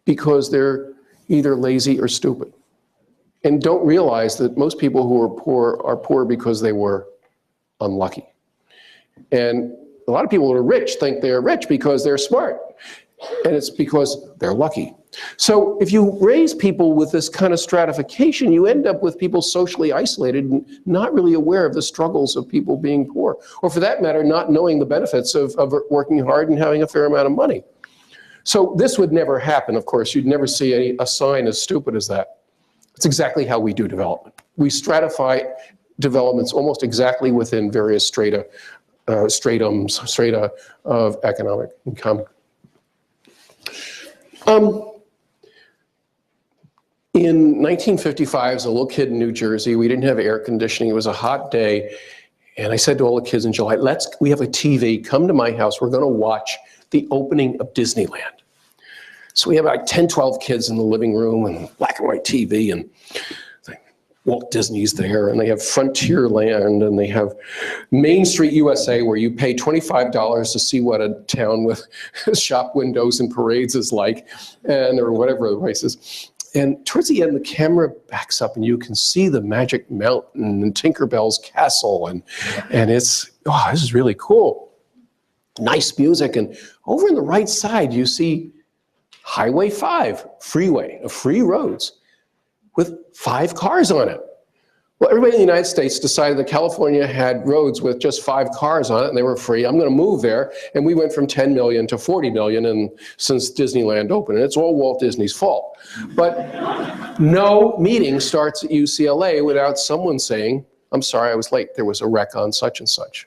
because they're either lazy or stupid, and don't realize that most people who are poor because they were unlucky. And a lot of people who are rich think they're rich because they're smart, and it's because they're lucky. So if you raise people with this kind of stratification, you end up with people socially isolated and not really aware of the struggles of people being poor, or for that matter, not knowing the benefits of working hard and having a fair amount of money. So this would never happen, of course. You'd never see a sign as stupid as that. It's exactly how we do development. We stratify developments almost exactly within various strata of economic income. In 1955, as a little kid in New Jersey, we didn't have air conditioning. It was a hot day. And I said to all the kids in July, we have a TV, come to my house. We're going to watch the opening of Disneyland. So we have like 10, 12 kids in the living room and black and white TV, and Walt Disney's there, and they have Frontierland, and they have Main Street USA, where you pay $25 to see what a town with shop windows and parades is like, and or whatever the place is. And towards the end, the camera backs up and you can see the Magic Mountain and Tinkerbell's castle. And it's, oh, this is really cool. Nice music. And over on the right side, you see Highway 5, freeway, free roads with 5 cars on it. Well, everybody in the United States decided that California had roads with just 5 cars on it and they were free. I'm going to move there. And we went from 10 million to 40 million since Disneyland opened. And it's all Walt Disney's fault. But no meeting starts at UCLA without someone saying, I'm sorry, I was late. There was a wreck on such and such.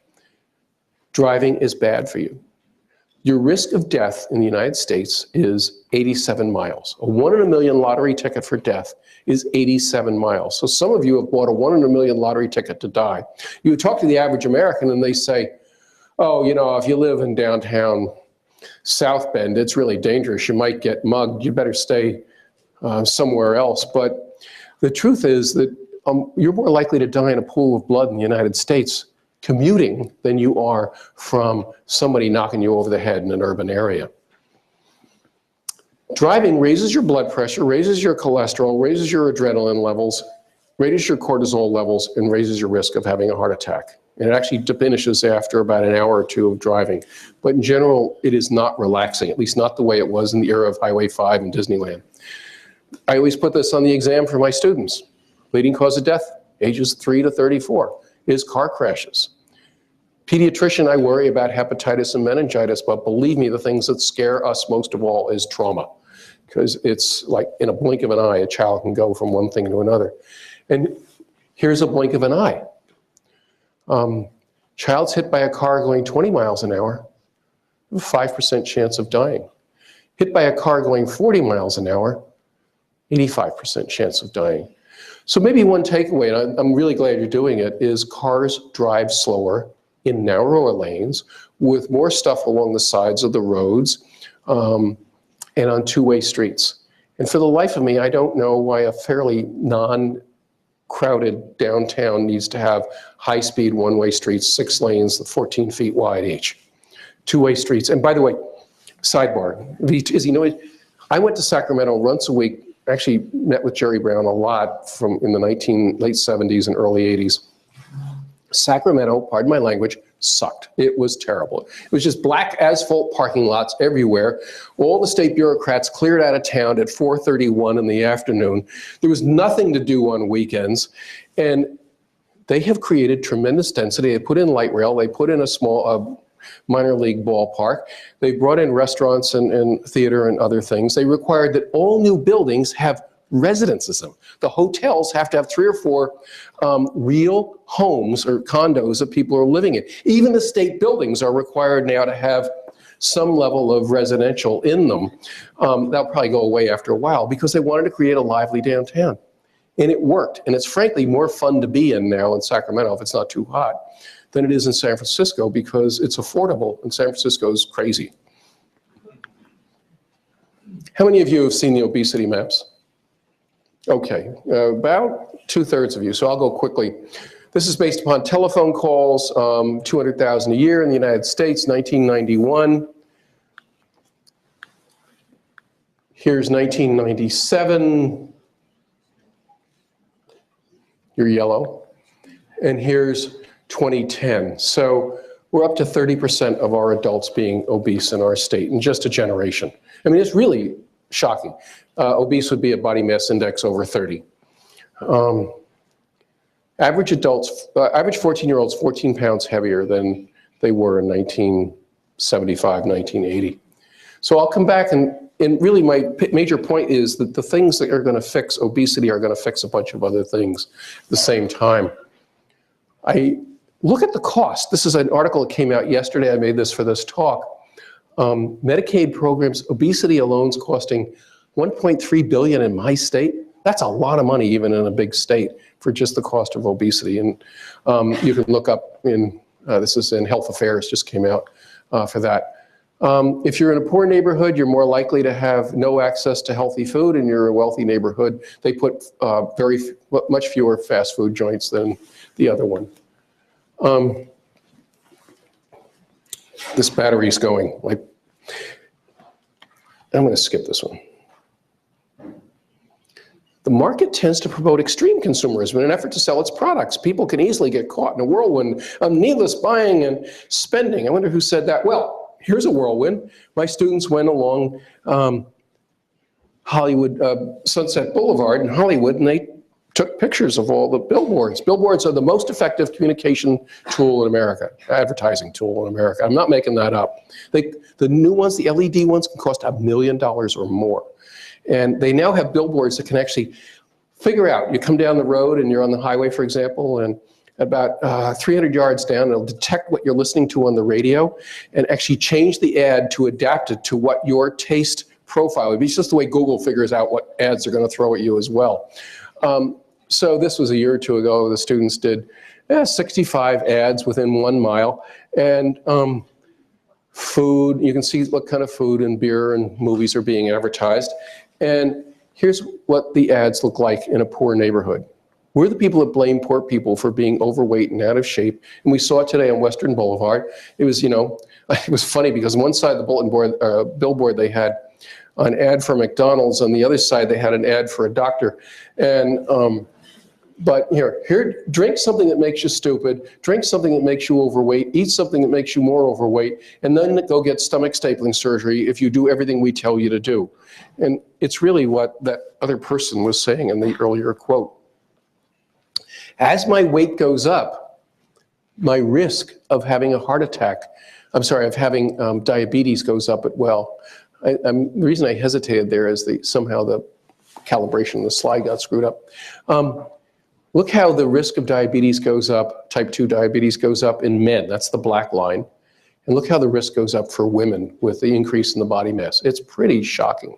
Driving is bad for you. Your risk of death in the United States is 87 miles. A 1 in a million lottery ticket for death is 87 miles. So some of you have bought a 1 in a million lottery ticket to die. You talk to the average American and they say, oh, you know, if you live in downtown South Bend, it's really dangerous. You might get mugged. You better stay somewhere else. But the truth is that you're more likely to die in a pool of blood in the United States commuting than you are from somebody knocking you over the head in an urban area. Driving raises your blood pressure, raises your cholesterol, raises your adrenaline levels, raises your cortisol levels, and raises your risk of having a heart attack. And it actually diminishes after about an hour or 2 of driving. But in general, it is not relaxing, at least not the way it was in the era of Highway 5 and Disneyland. I always put this on the exam for my students. Leading cause of death, ages 3 to 34, is car crashes. Pediatrician, I worry about hepatitis and meningitis, but believe me, the things that scare us most of all is trauma. Because it's like in a blink of an eye, a child can go from one thing to another. And here's a blink of an eye. Child's hit by a car going 20 miles an hour, 5% chance of dying. Hit by a car going 40 miles an hour, 85% chance of dying. So maybe one takeaway, and I'm really glad you're doing it, is cars drive slower in narrower lanes with more stuff along the sides of the roads and on 2-way streets. And for the life of me, I don't know why a fairly non-crowded downtown needs to have high-speed 1-way streets, 6 lanes, 14 feet wide each. 2-way streets. And by the way, sidebar, is you know, I went to Sacramento once a week. Actually met with Jerry Brown a lot in the late 70s and early 80s. Sacramento, pardon my language, sucked. It was terrible. It was just black asphalt parking lots everywhere. All the state bureaucrats cleared out of town at 4:31 in the afternoon. There was nothing to do on weekends. And they have created tremendous density. They put in light rail. They put in a small minor league ballpark. They brought in restaurants and theater and other things. They required that all new buildings have residences in them. The hotels have to have 3 or 4 real homes or condos that people are living in. Even the state buildings are required now to have some level of residential in them. That'll probably go away after a while because they wanted to create a lively downtown. And it worked. And it's frankly more fun to be in now in Sacramento if it's not too hot than it is in San Francisco because it's affordable and San Francisco is crazy. How many of you have seen the obesity maps? Okay, about 2/3 of you, so I'll go quickly. This is based upon telephone calls, 200,000 a year in the United States, 1991. Here's 1997, you're yellow, and here's 2010. So we're up to 30% of our adults being obese in our state in just a generation. I mean, it's really shocking. Obese would be a body mass index over 30. Average adults, average 14-year-olds, 14 pounds heavier than they were in 1975, 1980. So I'll come back and really my major point is that the things that are going to fix obesity are going to fix a bunch of other things at the same time. I look at the cost. This is an article that came out yesterday. I made this for this talk. Medicaid programs, obesity alone is costing $1.3 billion in my state. That's a lot of money, even in a big state, for just the cost of obesity. And you can look up this is in Health Affairs, just came out for that. If you're in a poor neighborhood, you're more likely to have no access to healthy food. And you're a wealthy neighborhood, they put much fewer fast food joints than the other one. This battery's going. I'm going to skip this one. The market tends to promote extreme consumerism in an effort to sell its products. People can easily get caught in a whirlwind of needless buying and spending. I wonder who said that. Well, here's a whirlwind. My students went along Hollywood, Sunset Boulevard in Hollywood, and they took pictures of all the billboards. Billboards are the most effective communication tool in America, advertising tool in America. I'm not making that up. The new ones, the LED ones, can cost $1 million or more. And they now have billboards that can actually figure out, you come down the road and you're on the highway, for example, and about 300 yards down, it'll detect what you're listening to on the radio and actually change the ad to adapt it to what your taste profile would be. It's just the way Google figures out what ads they're going to throw at you as well. So this was a year or two ago. The students did 65 ads within 1 mile. And food, you can see what kind of food and beer and movies are being advertised. And here's what the ads look like in a poor neighborhood. We're the people that blame poor people for being overweight and out of shape. And we saw it today on Western Boulevard. It was, it was funny because on one side of the bulletin board, billboard, they had an ad for McDonald's. On the other side, they had an ad for a doctor. And but here, drink something that makes you stupid, drink something that makes you overweight, eat something that makes you more overweight, and then go get stomach stapling surgery if you do everything we tell you to do. And it's really what that other person was saying in the earlier quote. As my weight goes up, my risk of having a heart attack, of having diabetes goes up as well. The reason I hesitated there is somehow the calibration of the slide got screwed up. Look how the risk of diabetes goes up, type 2 diabetes goes up in men. That's the black line. And look how the risk goes up for women with the increase in the body mass. It's pretty shocking.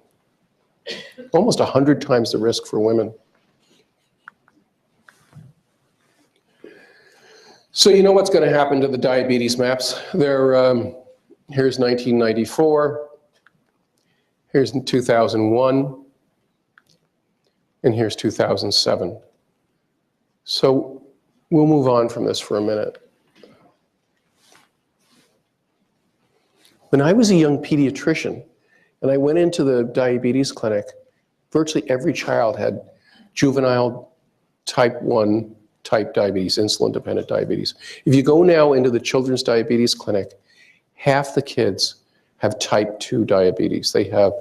Almost 100 times the risk for women. So you know what's going to happen to the diabetes maps. Here's 1994. Here's 2001. And here's 2007. So we'll move on from this for a minute. When I was a young pediatrician and I went into the diabetes clinic, virtually every child had juvenile type 1 type diabetes, insulin-dependent diabetes. If you go now into the children's diabetes clinic, half the kids have type 2 diabetes. They have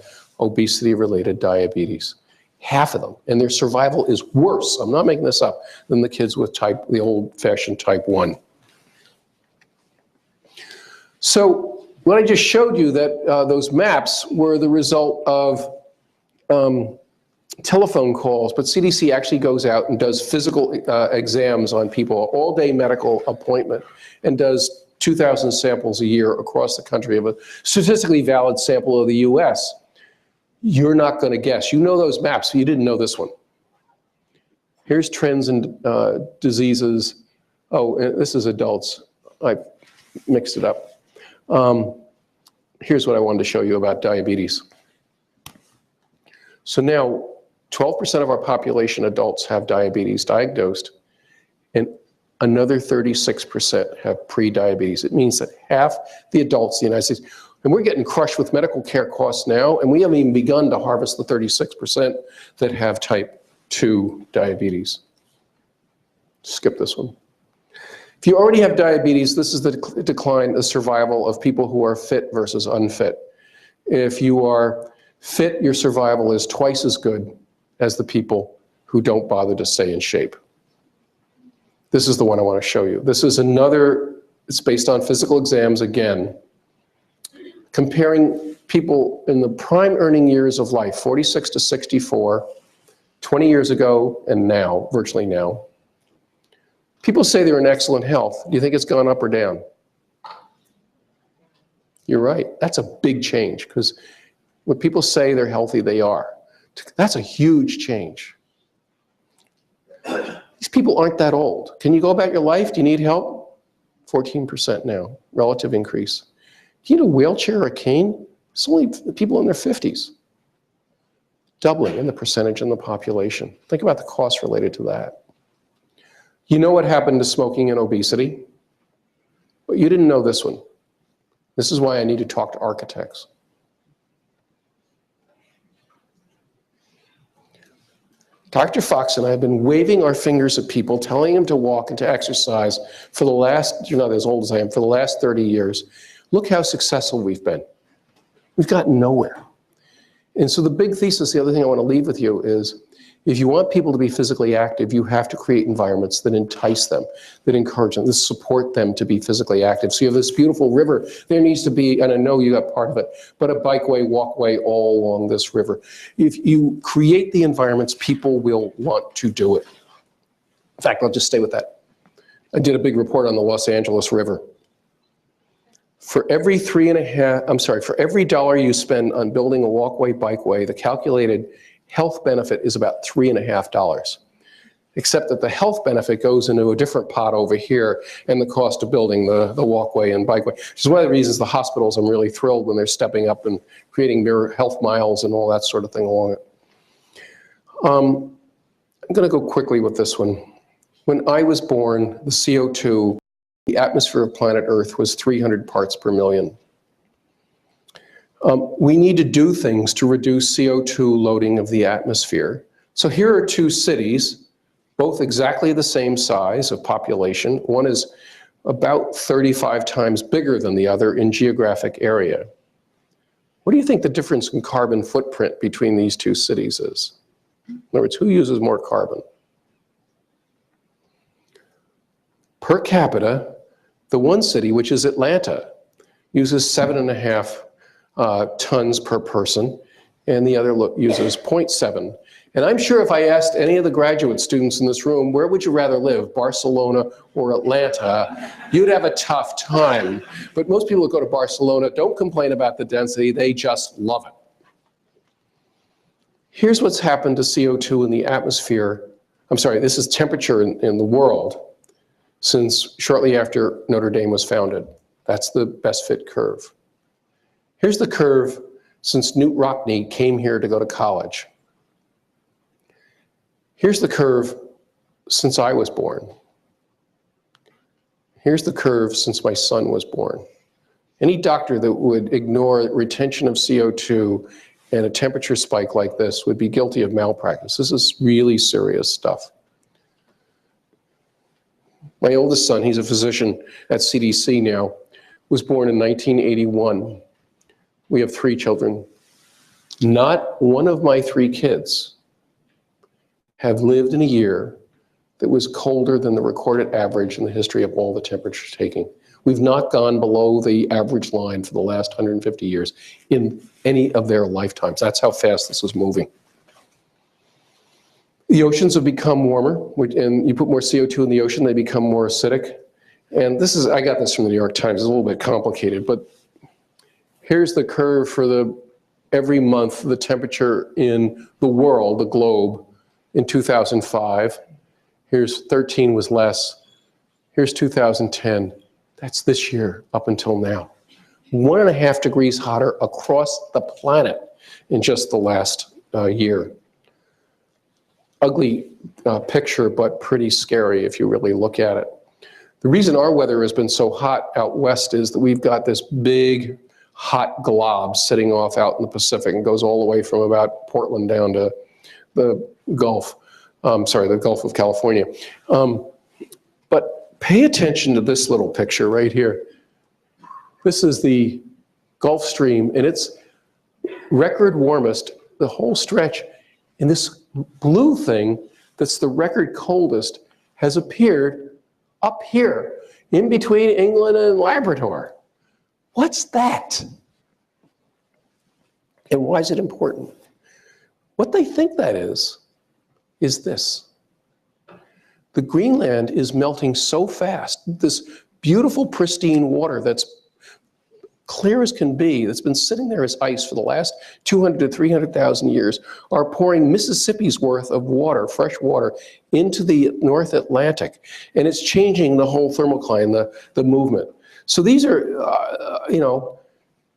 obesity-related diabetes. Half of them, and their survival is worse, I'm not making this up, than the kids with the old-fashioned type 1. So what I just showed you, that those maps were the result of telephone calls, but CDC actually goes out and does physical exams on people, all-day medical appointment, and does 2,000 samples a year across the country of a statistically valid sample of the US. You're not going to guess. You know those maps, but you didn't know this one. Here's trends in diseases. Oh, this is adults. I mixed it up. Here's what I wanted to show you about diabetes. So now 12% of our population adults have diabetes diagnosed, and another 36% have pre-diabetes. It means that half the adults in the United States, and we're getting crushed with medical care costs now, and we haven't even begun to harvest the 36% that have type 2 diabetes. Skip this one. If you already have diabetes, this is the decline, the survival of people who are fit versus unfit. If you are fit, your survival is twice as good as the people who don't bother to stay in shape. This is the one I want to show you. This is another, it's based on physical exams again, comparing people in the prime earning years of life, 46 to 64, 20 years ago and now, virtually now. People say they're in excellent health. Do you think it's gone up or down? You're right. That's a big change, because when people say they're healthy, they are. That's a huge change. These people aren't that old. Can you go about your life? Do you need help? 14% now, relative increase. Do you need a wheelchair or a cane? It's only people in their 50s. Doubling in the percentage in the population. Think about the costs related to that. You know what happened to smoking and obesity? But you didn't know this one. This is why I need to talk to architects. Dr. Fox and I have been waving our fingers at people, telling them to walk and to exercise for the last, you're not as old as I am, for the last 30 years. Look how successful we've been. We've gotten nowhere. And so the big thesis, the other thing I want to leave with you is, if you want people to be physically active, you have to create environments that entice them, that encourage them, that support them to be physically active. So you have this beautiful river. There needs to be, and I know you got part of it, but a bikeway, walkway all along this river. If you create the environments, people will want to do it. In fact, I'll just stay with that. I did a big report on the Los Angeles River. For every for every dollar you spend on building a walkway, bikeway, the calculated health benefit is about $3.50, except that the health benefit goes into a different pot over here, and the cost of building the walkway and bikeway, which is one of the reasons the hospitals, I'm really thrilled when they're stepping up and creating their health miles and all that sort of thing along it. I'm going to go quickly with this one. When I was born, the CO2, the atmosphere of planet Earth was 300 parts per million. We need to do things to reduce CO2 loading of the atmosphere. So here are two cities, both exactly the same size of population. One is about 35 times bigger than the other in geographic area. What do you think the difference in carbon footprint between these two cities is? In other words, who uses more carbon? Per capita, the one city, which is Atlanta, uses 7.5 tons per person, and the other uses 0.7. And I'm sure if I asked any of the graduate students in this room, where would you rather live, Barcelona or Atlanta, you'd have a tough time. But most people who go to Barcelona don't complain about the density, they just love it. Here's what's happened to CO2 in the atmosphere. I'm sorry, this is temperature in the world since shortly after Notre Dame was founded. That's the best fit curve. Here's the curve since Newt Rockne came here to go to college. Here's the curve since I was born. Here's the curve since my son was born. Any doctor that would ignore retention of CO2 and a temperature spike like this would be guilty of malpractice. This is really serious stuff. My oldest son, he's a physician at CDC now, was born in 1981. We have 3 children. Not one of my 3 kids have lived in a year that was colder than the recorded average in the history of all the temperature taking. We've not gone below the average line for the last 150 years in any of their lifetimes. That's how fast this is moving. The oceans have become warmer, and you put more CO2 in the ocean, they become more acidic. And this is, I got this from the New York Times, it's a little bit complicated, but here's the curve for every month, the temperature in the world, the globe, in 2005. Here's 13 was less. Here's 2010. That's this year up until now. 1.5 degrees hotter across the planet in just the last year. Ugly picture, but pretty scary if you really look at it. The reason our weather has been so hot out west is that we've got this big, hot glob sitting off out in the Pacific and goes all the way from about Portland down to the Gulf. The Gulf of California. But pay attention to this little picture right here. This is the Gulf Stream, and it's record warmest, the whole stretch. And this blue thing that's the record coldest has appeared up here in between England and Labrador. What's that? And why is it important? What they think that is this. The Greenland is melting so fast. This beautiful, pristine water that's clear as can be, that's been sitting there as ice for the last 200 to 300,000 years, are pouring Mississippi's worth of water, fresh water, into the North Atlantic. And it's changing the whole thermocline, the movement. So these are,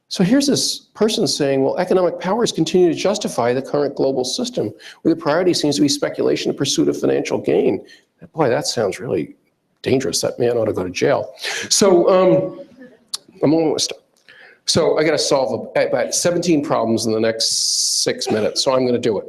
so here's this person saying, well, economic powers continue to justify the current global system, where the priority seems to be speculation and pursuit of financial gain. Boy, that sounds really dangerous. That man ought to go to jail. So I'm almost done. So I got to solve about 17 problems in the next 6 minutes, so I'm going to do it.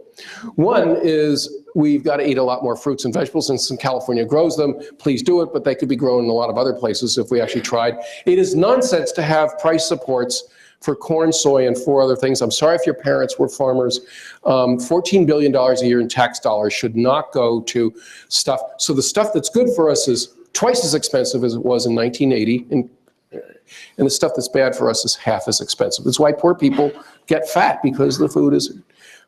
One is we've got to eat a lot more fruits and vegetables, and since California grows them, please do it, but they could be grown in a lot of other places if we actually tried. It is nonsense to have price supports for corn, soy, and 4 other things. I'm sorry if your parents were farmers. $14 billion a year in tax dollars should not go to stuff. So the stuff that's good for us is twice as expensive as it was in 1980, and the stuff that's bad for us is half as expensive. That's why poor people get fat, because the food is.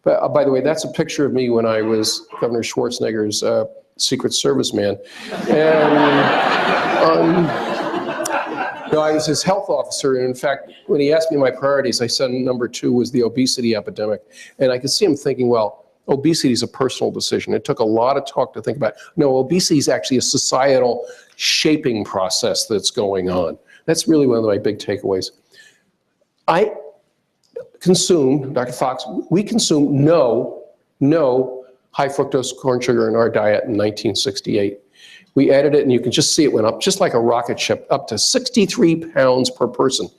But by the way, that's a picture of me when I was Governor Schwarzenegger's Secret Service man. And no, I was his health officer, and in fact, when he asked me my priorities, I said number 2 was the obesity epidemic. And I could see him thinking, well, obesity is a personal decision. It took a lot of talk to think about. No, obesity is actually a societal shaping process that's going on. That's really one of my big takeaways. I consume, Dr. Fox, we consume no high fructose corn sugar in our diet in 1968. We added it, and you can just see it went up, just like a rocket ship, up to 63 pounds per person.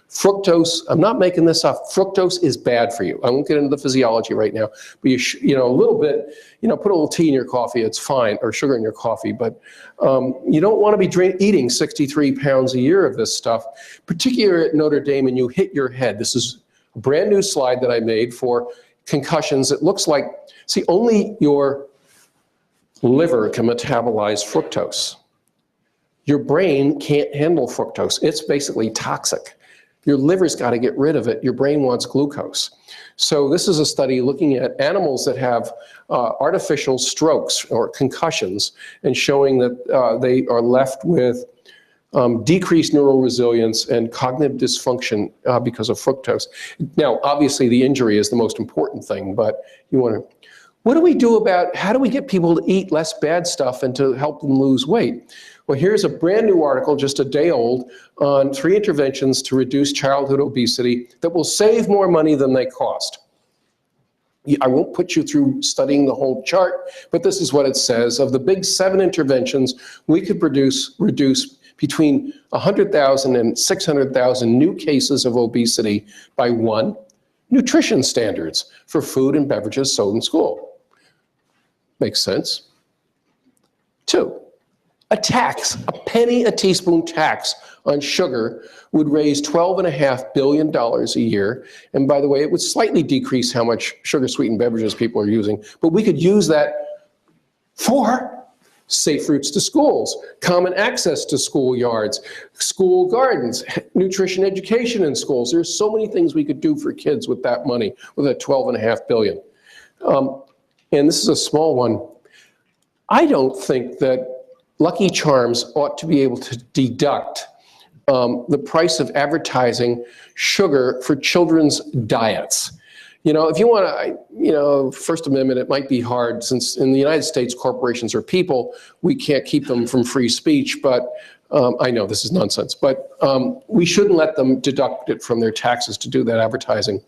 Fructose, I'm not making this up, fructose is bad for you. I won't get into the physiology right now, but you know, a little bit, you know, put a little tea in your coffee, it's fine, or sugar in your coffee, but you don't want to be eating 63 pounds a year of this stuff, particularly at Notre Dame, and you hit your head. This is a brand new slide that I made for concussions. It looks like, see, only your liver can metabolize fructose. Your brain can't handle fructose. It's basically toxic. Your liver's got to get rid of it. Your brain wants glucose. So this is a study looking at animals that have artificial strokes or concussions, and showing that they are left with decreased neural resilience and cognitive dysfunction because of fructose. Now, obviously, the injury is the most important thing, but you want to. What do we do about, how do we get people to eat less bad stuff and to help them lose weight? Well, here's a brand new article, just a day old, on 3 interventions to reduce childhood obesity that will save more money than they cost. I won't put you through studying the whole chart, but this is what it says. Of the big 7 interventions, we could reduce between 100,000 and 600,000 new cases of obesity by 1, nutrition standards for food and beverages sold in school. Makes sense. 2, a tax, a penny a teaspoon tax on sugar would raise $12.5 billion a year. And by the way, it would slightly decrease how much sugar-sweetened beverages people are using, but we could use that for safe routes to schools, common access to schoolyards, school gardens, nutrition education in schools. There's so many things we could do for kids with that money, with that $12.5 billion. And this is a small one. I don't think that Lucky Charms ought to be able to deduct the price of advertising sugar for children's diets. You know, if you want to, you know, First Amendment, it might be hard, since in the United States, corporations are people. We can't keep them from free speech, but I know this is nonsense, but we shouldn't let them deduct it from their taxes to do that advertising.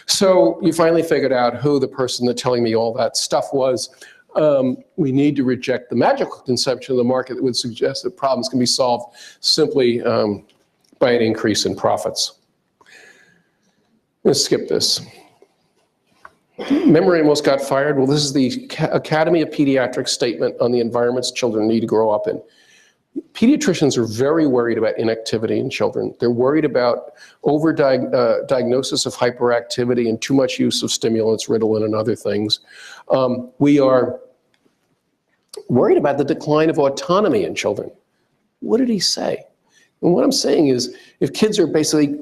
So you finally figured out who the person that's telling me all that stuff was. We need to reject the magical conception of the market that would suggest that problems can be solved simply by an increase in profits. Let's skip this. Memory almost got fired. Well, this is the Academy of Pediatrics statement on the environments children need to grow up in. Pediatricians are very worried about inactivity in children. They're worried about diagnosis of hyperactivity and too much use of stimulants, Ritalin, and other things. We are worried about the decline of autonomy in children. What did he say? And what I'm saying is, if kids are basically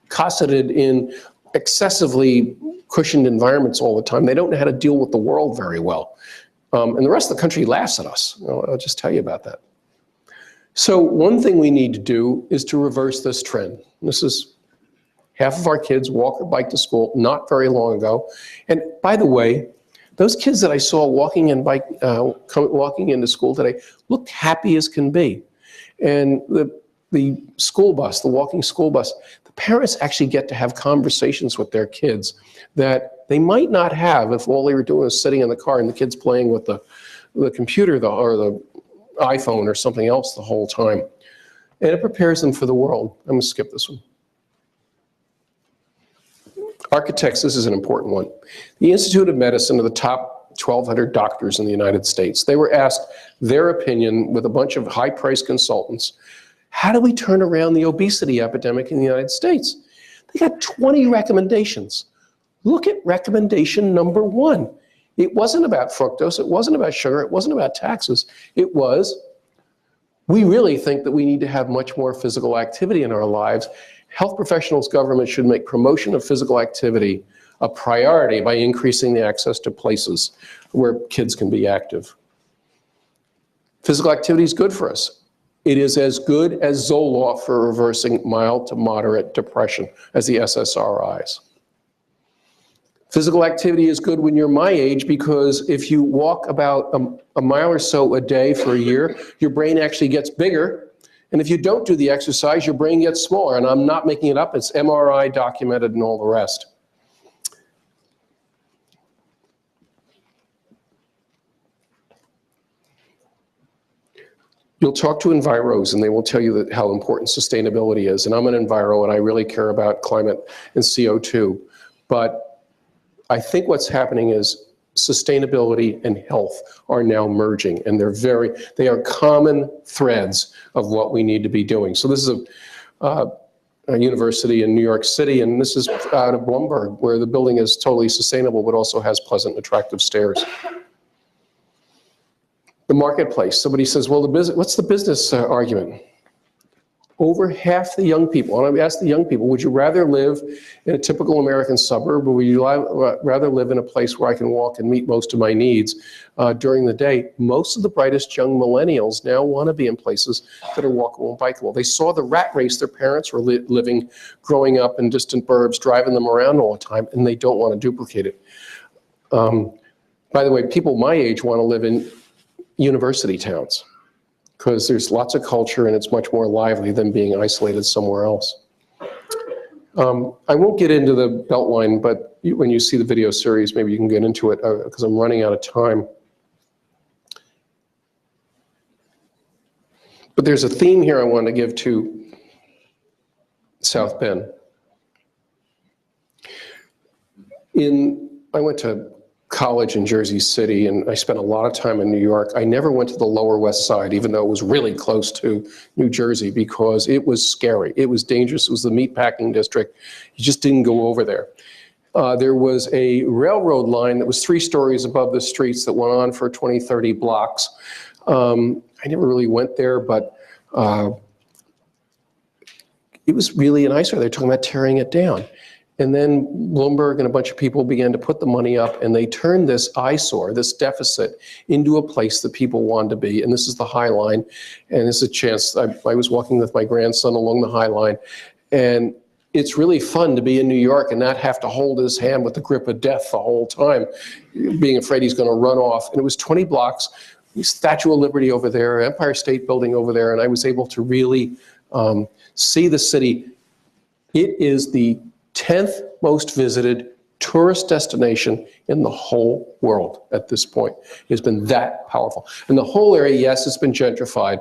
cosseted in excessively cushioned environments all the time, they don't know how to deal with the world very well. And the rest of the country laughs at us. I'll just tell you about that. So one thing we need to do is to reverse this trend. This is half of our kids walk or bike to school not very long ago. And by the way, those kids that I saw walking into school today looked happy as can be. And the school bus, the walking school bus, the parents actually get to have conversations with their kids that they might not have if all they were doing was sitting in the car and the kids playing with the computer or the iPhone or something else the whole time. And it prepares them for the world. I'm going to skip this one. Architects, this is an important one. The Institute of Medicine are the top 1,200 doctors in the United States. They were asked their opinion with a bunch of high-priced consultants. How do we turn around the obesity epidemic in the United States? They got 20 recommendations. Look at recommendation number 1. It wasn't about fructose, it wasn't about sugar, it wasn't about taxes. It was, we really think that we need to have much more physical activity in our lives. Health professionals, government should make promotion of physical activity a priority by increasing the access to places where kids can be active. Physical activity is good for us. It is as good as Zoloft for reversing mild to moderate depression, as the SSRIs. Physical activity is good when you're my age, because if you walk about a mile or so a day for a year, your brain actually gets bigger. And if you don't do the exercise, your brain gets smaller. And I'm not making it up, it's MRI documented and all the rest. You'll talk to enviros and they will tell you that how important sustainability is. And I'm an enviro and I really care about climate and CO2. But I think what's happening is sustainability and health are now merging, and they are common threads of what we need to be doing. So this is a university in New York City, and this is out of Bloomberg, where the building is totally sustainable but also has pleasant, attractive stairs. The marketplace, somebody says, well, what's the business argument? Over half the young people, and I've asked the young people, would you rather live in a typical American suburb, or would you rather live in a place where I can walk and meet most of my needs during the day? Most of the brightest young millennials now want to be in places that are walkable and bikeable. They saw the rat race their parents were living, growing up in distant burbs, driving them around all the time, and they don't want to duplicate it. By the way, people my age want to live in university towns, because there's lots of culture and it's much more lively than being isolated somewhere else. I won't get into the Beltline, but when you see the video series, maybe you can get into it, because I'm running out of time. But there's a theme here I want to give to South Bend. I went to college in Jersey City, and I spent a lot of time in New York. I never went to the Lower West Side, even though it was really close to New Jersey, because it was scary. It was dangerous. It was the meatpacking district. You just didn't go over there. There was a railroad line that was 3 stories above the streets that went on for 20, 30 blocks. I never really went there, but it was really an eyesore. They're talking about tearing it down. And then Bloomberg and a bunch of people began to put the money up, and they turned this eyesore, this deficit, into a place that people wanted to be. And this is the High Line. And this is a chance, I was walking with my grandson along the High Line. And it's really fun to be in New York and not have to hold his hand with the grip of death the whole time, being afraid he's going to run off. And it was 20 blocks, Statue of Liberty over there, Empire State Building over there, and I was able to really see the city. It is the 10th most visited tourist destination in the whole world at this point. It's been that powerful. And the whole area, yes, it's been gentrified,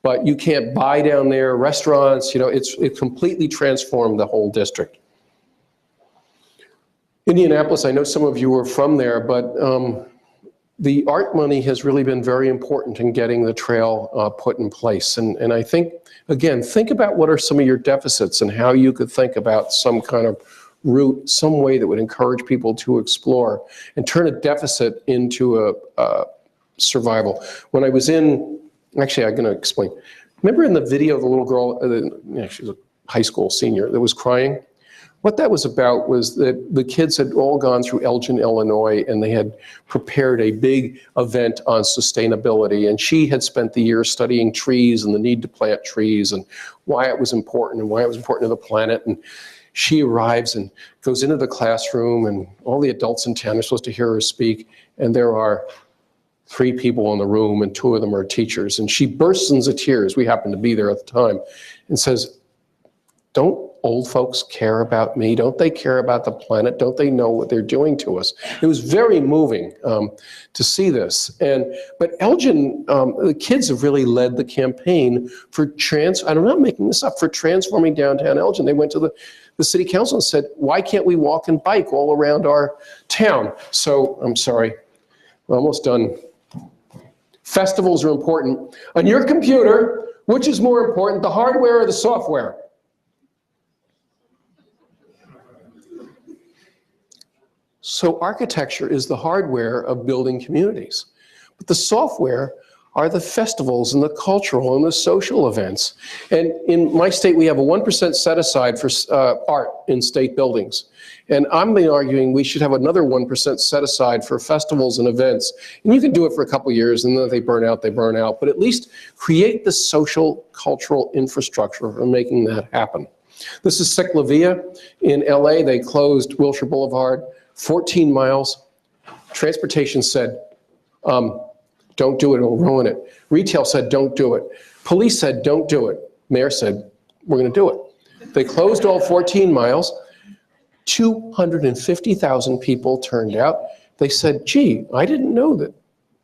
but you can't buy down there, restaurants, it completely transformed the whole district. Indianapolis, I know some of you are from there, but the art money has really been very important in getting the trail put in place. And I think, again, think about what are some of your deficits and how you could think about some kind of route, some way that would encourage people to explore and turn a deficit into a survival. When I was actually, I'm going to explain. Remember in the video, the little girl, she was a high school senior that was crying? What that was about was that the kids had all gone through Elgin, Illinois, and they had prepared a big event on sustainability. And she had spent the year studying trees and the need to plant trees and why it was important to the planet. And she arrives and goes into the classroom, and all the adults in town are supposed to hear her speak. And there are 3 people in the room, and 2 of them are teachers. And she bursts into tears. We happened to be there at the time, and says, "Don't old folks care about me? Don't they care about the planet? Don't they know what they're doing to us?" It was very moving to see this. But Elgin, the kids have really led the campaign for I'm not making this up, for transforming downtown Elgin. They went to the city council and said, why can't we walk and bike all around our town? So, I'm sorry, Almost done. Festivals are important. On your computer, which is more important, the hardware or the software? So architecture is the hardware of building communities. But the software are the festivals and the cultural and the social events. And in my state, we have a 1% set aside for art in state buildings. And I'm arguing we should have another 1% set aside for festivals and events. And you can do it for a couple of years, and then if they burn out, they burn out. But at least create the social, cultural infrastructure for making that happen. This is Ciclavia in LA. They closed Wilshire Boulevard, 14 miles. Transportation said, don't do it, it'll ruin it. Retail said, don't do it. Police said, don't do it. Mayor said, we're gonna do it. They closed all 14 miles. 250,000 people turned out. They said, gee, I didn't know that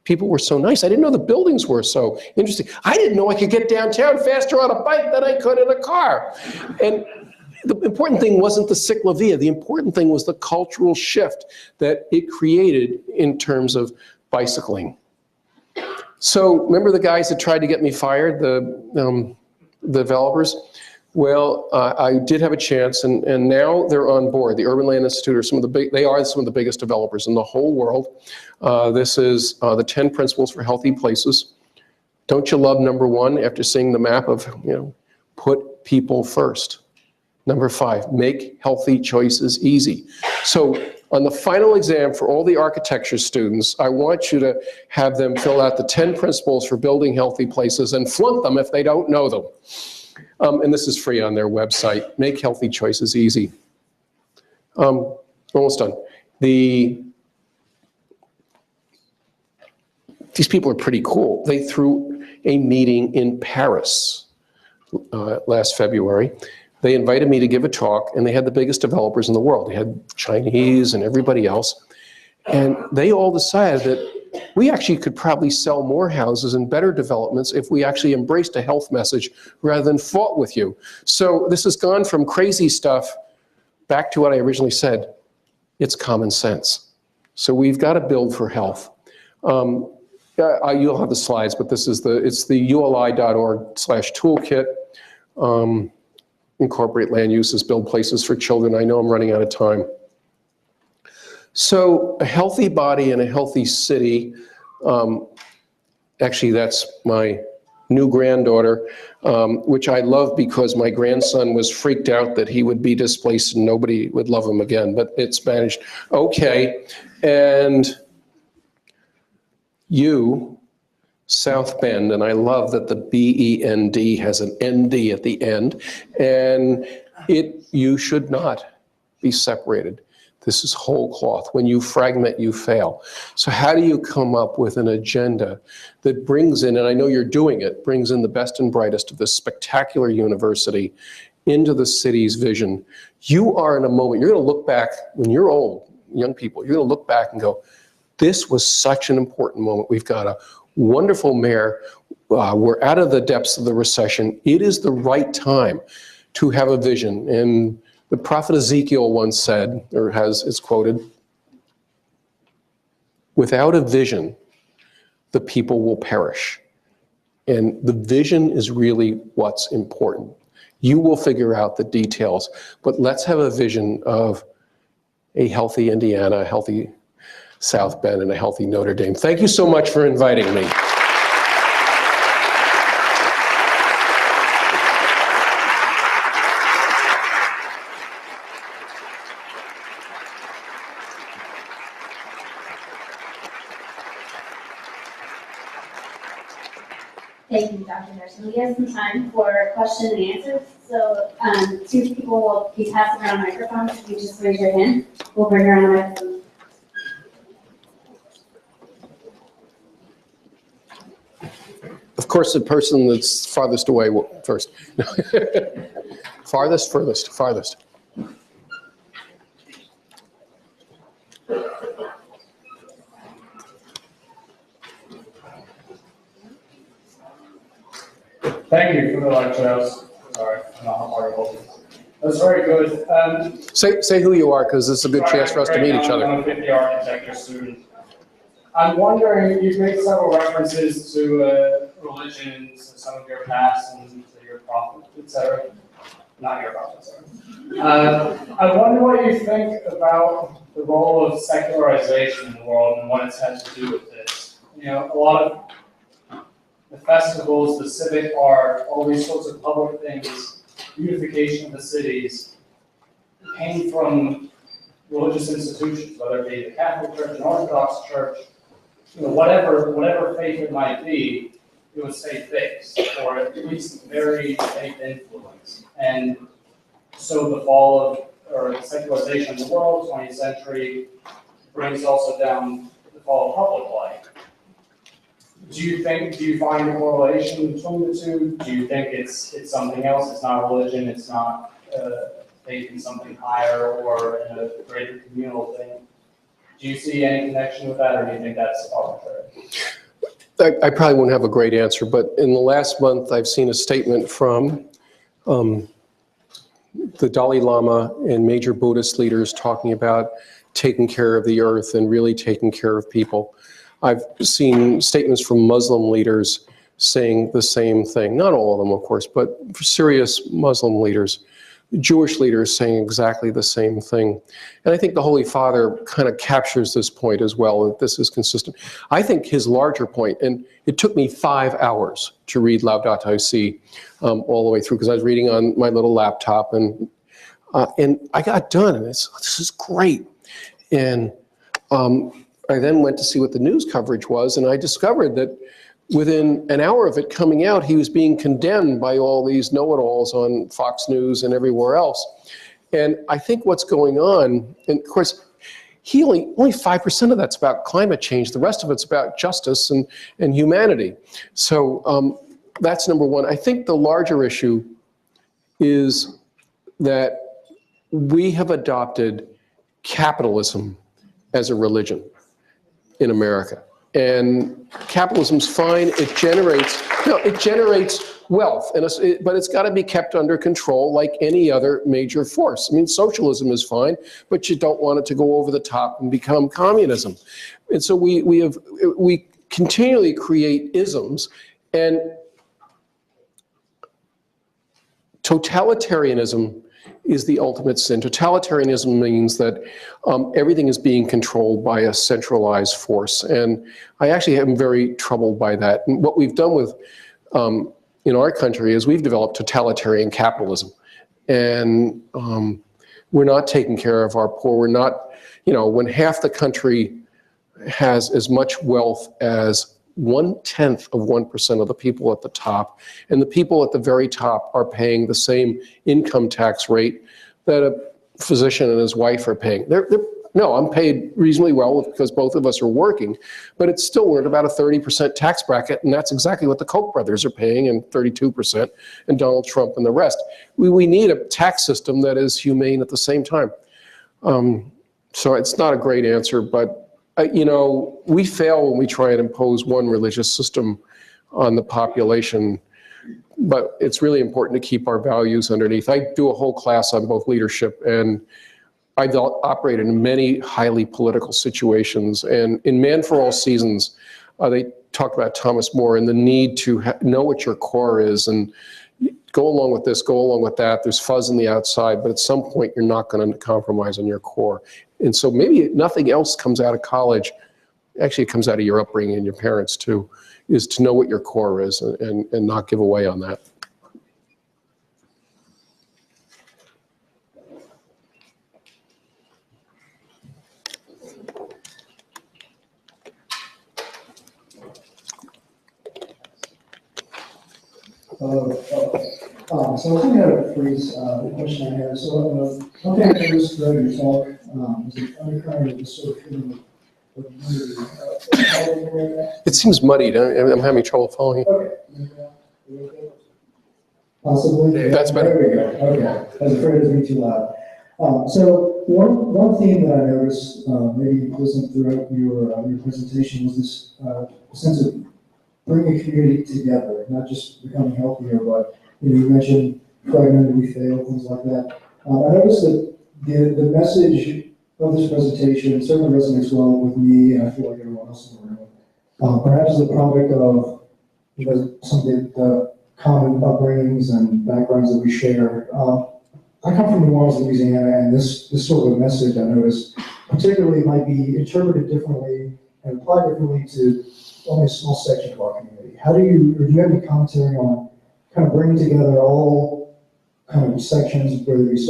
people were so nice. I didn't know the buildings were so interesting. I didn't know I could get downtown faster on a bike than I could in a car. And the important thing wasn't the Ciclavia. The important thing was the cultural shift that it created in terms of bicycling. So remember the guys that tried to get me fired, the developers? Well, I did have a chance, and now they're on board. The Urban Land Institute are some of the biggest developers in the whole world. This is the 10 principles for healthy places. Don't you love number 1 after seeing the map of, put people first. Number 5, make healthy choices easy. So on the final exam for all the architecture students, I want you to have them fill out the 10 principles for building healthy places and flunk them if they don't know them. And this is free on their website. Make healthy choices easy. Almost done. These people are pretty cool. They threw a meeting in Paris last February. They invited me to give a talk, and they had the biggest developers in the world. They had Chinese and everybody else. And they all decided that we actually could probably sell more houses and better developments if we actually embraced a health message rather than fought with you. So this has gone from crazy stuff back to what I originally said. It's common sense. So we've got to build for health. You'll have the slides, but it's the uli.org/toolkit. Incorporate land uses, build places for children. I know I'm running out of time. So a healthy body and a healthy city, actually that's my new granddaughter, which I love because my grandson was freaked out that he would be displaced and nobody would love him again, but it's managed okay. And South Bend, and I love that the BEND has an ND at the end, and you should not be separated. This is whole cloth. When you fragment, you fail. So how do you come up with an agenda that brings in, and I know you're doing it, brings in the best and brightest of this spectacular university into the city's vision? You are in a moment, you're gonna look back, when you're old, young people, you're gonna look back and go, this was such an important moment. We've got a wonderful mayor. We're out of the depths of the recession. It is the right time to have a vision. And the prophet Ezekiel once said, or it's quoted, without a vision, the people will perish. And the vision is really what's important. You will figure out the details, but let's have a vision of a healthy Indiana, a healthy South Bend, and a healthy Notre Dame. Thank you so much for inviting me. Thank you, Dr. Gershon. We have some time for question and answers. So 2 people will be passing around microphones. If you just raise your hand, we'll bring around a microphone. Of course, the person that's farthest away first. Farthest. Thank you for the lecture. Sorry, I'm not horrible. That's very good. Say who you are, because this is a good chance for us to meet each other. I'm a 50 architecture student. I'm wondering, you've made several references to religions, to some of your past and to your prophet, etc. Not your prophet, sorry. I wonder what you think about the role of secularization in the world and what it's had to do with this. You know, a lot of the festivals, the civic art, all these sorts of public things, beautification of the cities, came from religious institutions, whether it be the Catholic Church, an Orthodox Church, you know, whatever faith it might be, it would stay fixed, or at least very faith influence. And so the fall of, or secularization of the world, 20th century, brings also down the fall of public life. Do you find a correlation between the two? Do you think it's something else? It's not religion, it's not faith in something higher or in a greater communal thing? Do you see any connection with that, or do you think that's arbitrary? I probably won't have a great answer, but in the last month, I've seen a statement from the Dalai Lama and major Buddhist leaders talking about taking care of the earth and really taking care of people. I've seen statements from Muslim leaders saying the same thing. Not all of them, of course, but serious Muslim leaders. Jewish leaders saying exactly the same thing. And I think the Holy Father kind of captures this point as well, that this is consistent. I think his larger point, and it took me 5 hours to read Laudato Si all the way through, because I was reading on my little laptop, and I got done, and this is great. And I then went to see what the news coverage was, and I discovered that within an hour of it coming out, he was being condemned by all these know-it-alls on Fox News and everywhere else. And I think what's going on, and of course, only 5% of that's about climate change. The rest of it's about justice and humanity. So that's number one. I think the larger issue is that we have adopted capitalism as a religion in America. And capitalism's fine, it generates wealth, but it's got to be kept under control like any other major force. I mean, socialism is fine, but you don't want it to go over the top and become communism. And so we continually create isms, and totalitarianism is the ultimate sin. Totalitarianism means that everything is being controlled by a centralized force. And I actually am very troubled by that. And what we've done with, in our country, is we've developed totalitarian capitalism. And we're not taking care of our poor. We're not, when half the country has as much wealth as 0.1% of the people at the top, and the people at the very top are paying the same income tax rate that a physician and his wife are paying. No, I'm paid reasonably well because both of us are working, but it's still we're at about a 30% tax bracket, and that's exactly what the Koch brothers are paying, and 32%, and Donald Trump and the rest. We need a tax system that is humane at the same time. So it's not a great answer, but we fail when we try and impose one religious system on the population, but it's really important to keep our values underneath. I do a whole class on both leadership, and I operate in many highly political situations. And in Man for All Seasons, they talked about Thomas More and the need to know what your core is and go along with this, go along with that. There's fuzz on the outside, but at some point you're not going to compromise on your core. And so maybe nothing else comes out of college, actually it comes out of your upbringing and your parents too, is to know what your core is and not give away on that. So I think I have a phrase, a question I have. So one thing I noticed throughout your talk was an undercurrent of this sort of feeling of unity. It seems muddied. I'm having trouble following you. Okay. Possibly? That's better. There we go. Okay. I was afraid it was too loud. So one theme that I noticed, maybe listening throughout your presentation, was this sense of bringing a community together, not just becoming healthier, but you mentioned fragmented, we fail, things like that. I noticed that the message of this presentation. It certainly resonates well with me, and I feel like everyone else in the room. Perhaps as a product of some of the common upbringings and backgrounds that we share. I come from New Orleans, Louisiana, and this sort of a message I noticed particularly might be interpreted differently and applied differently to only a small section of our community. Or do you have any commentary on kind of bringing together all kind of sections, whether it be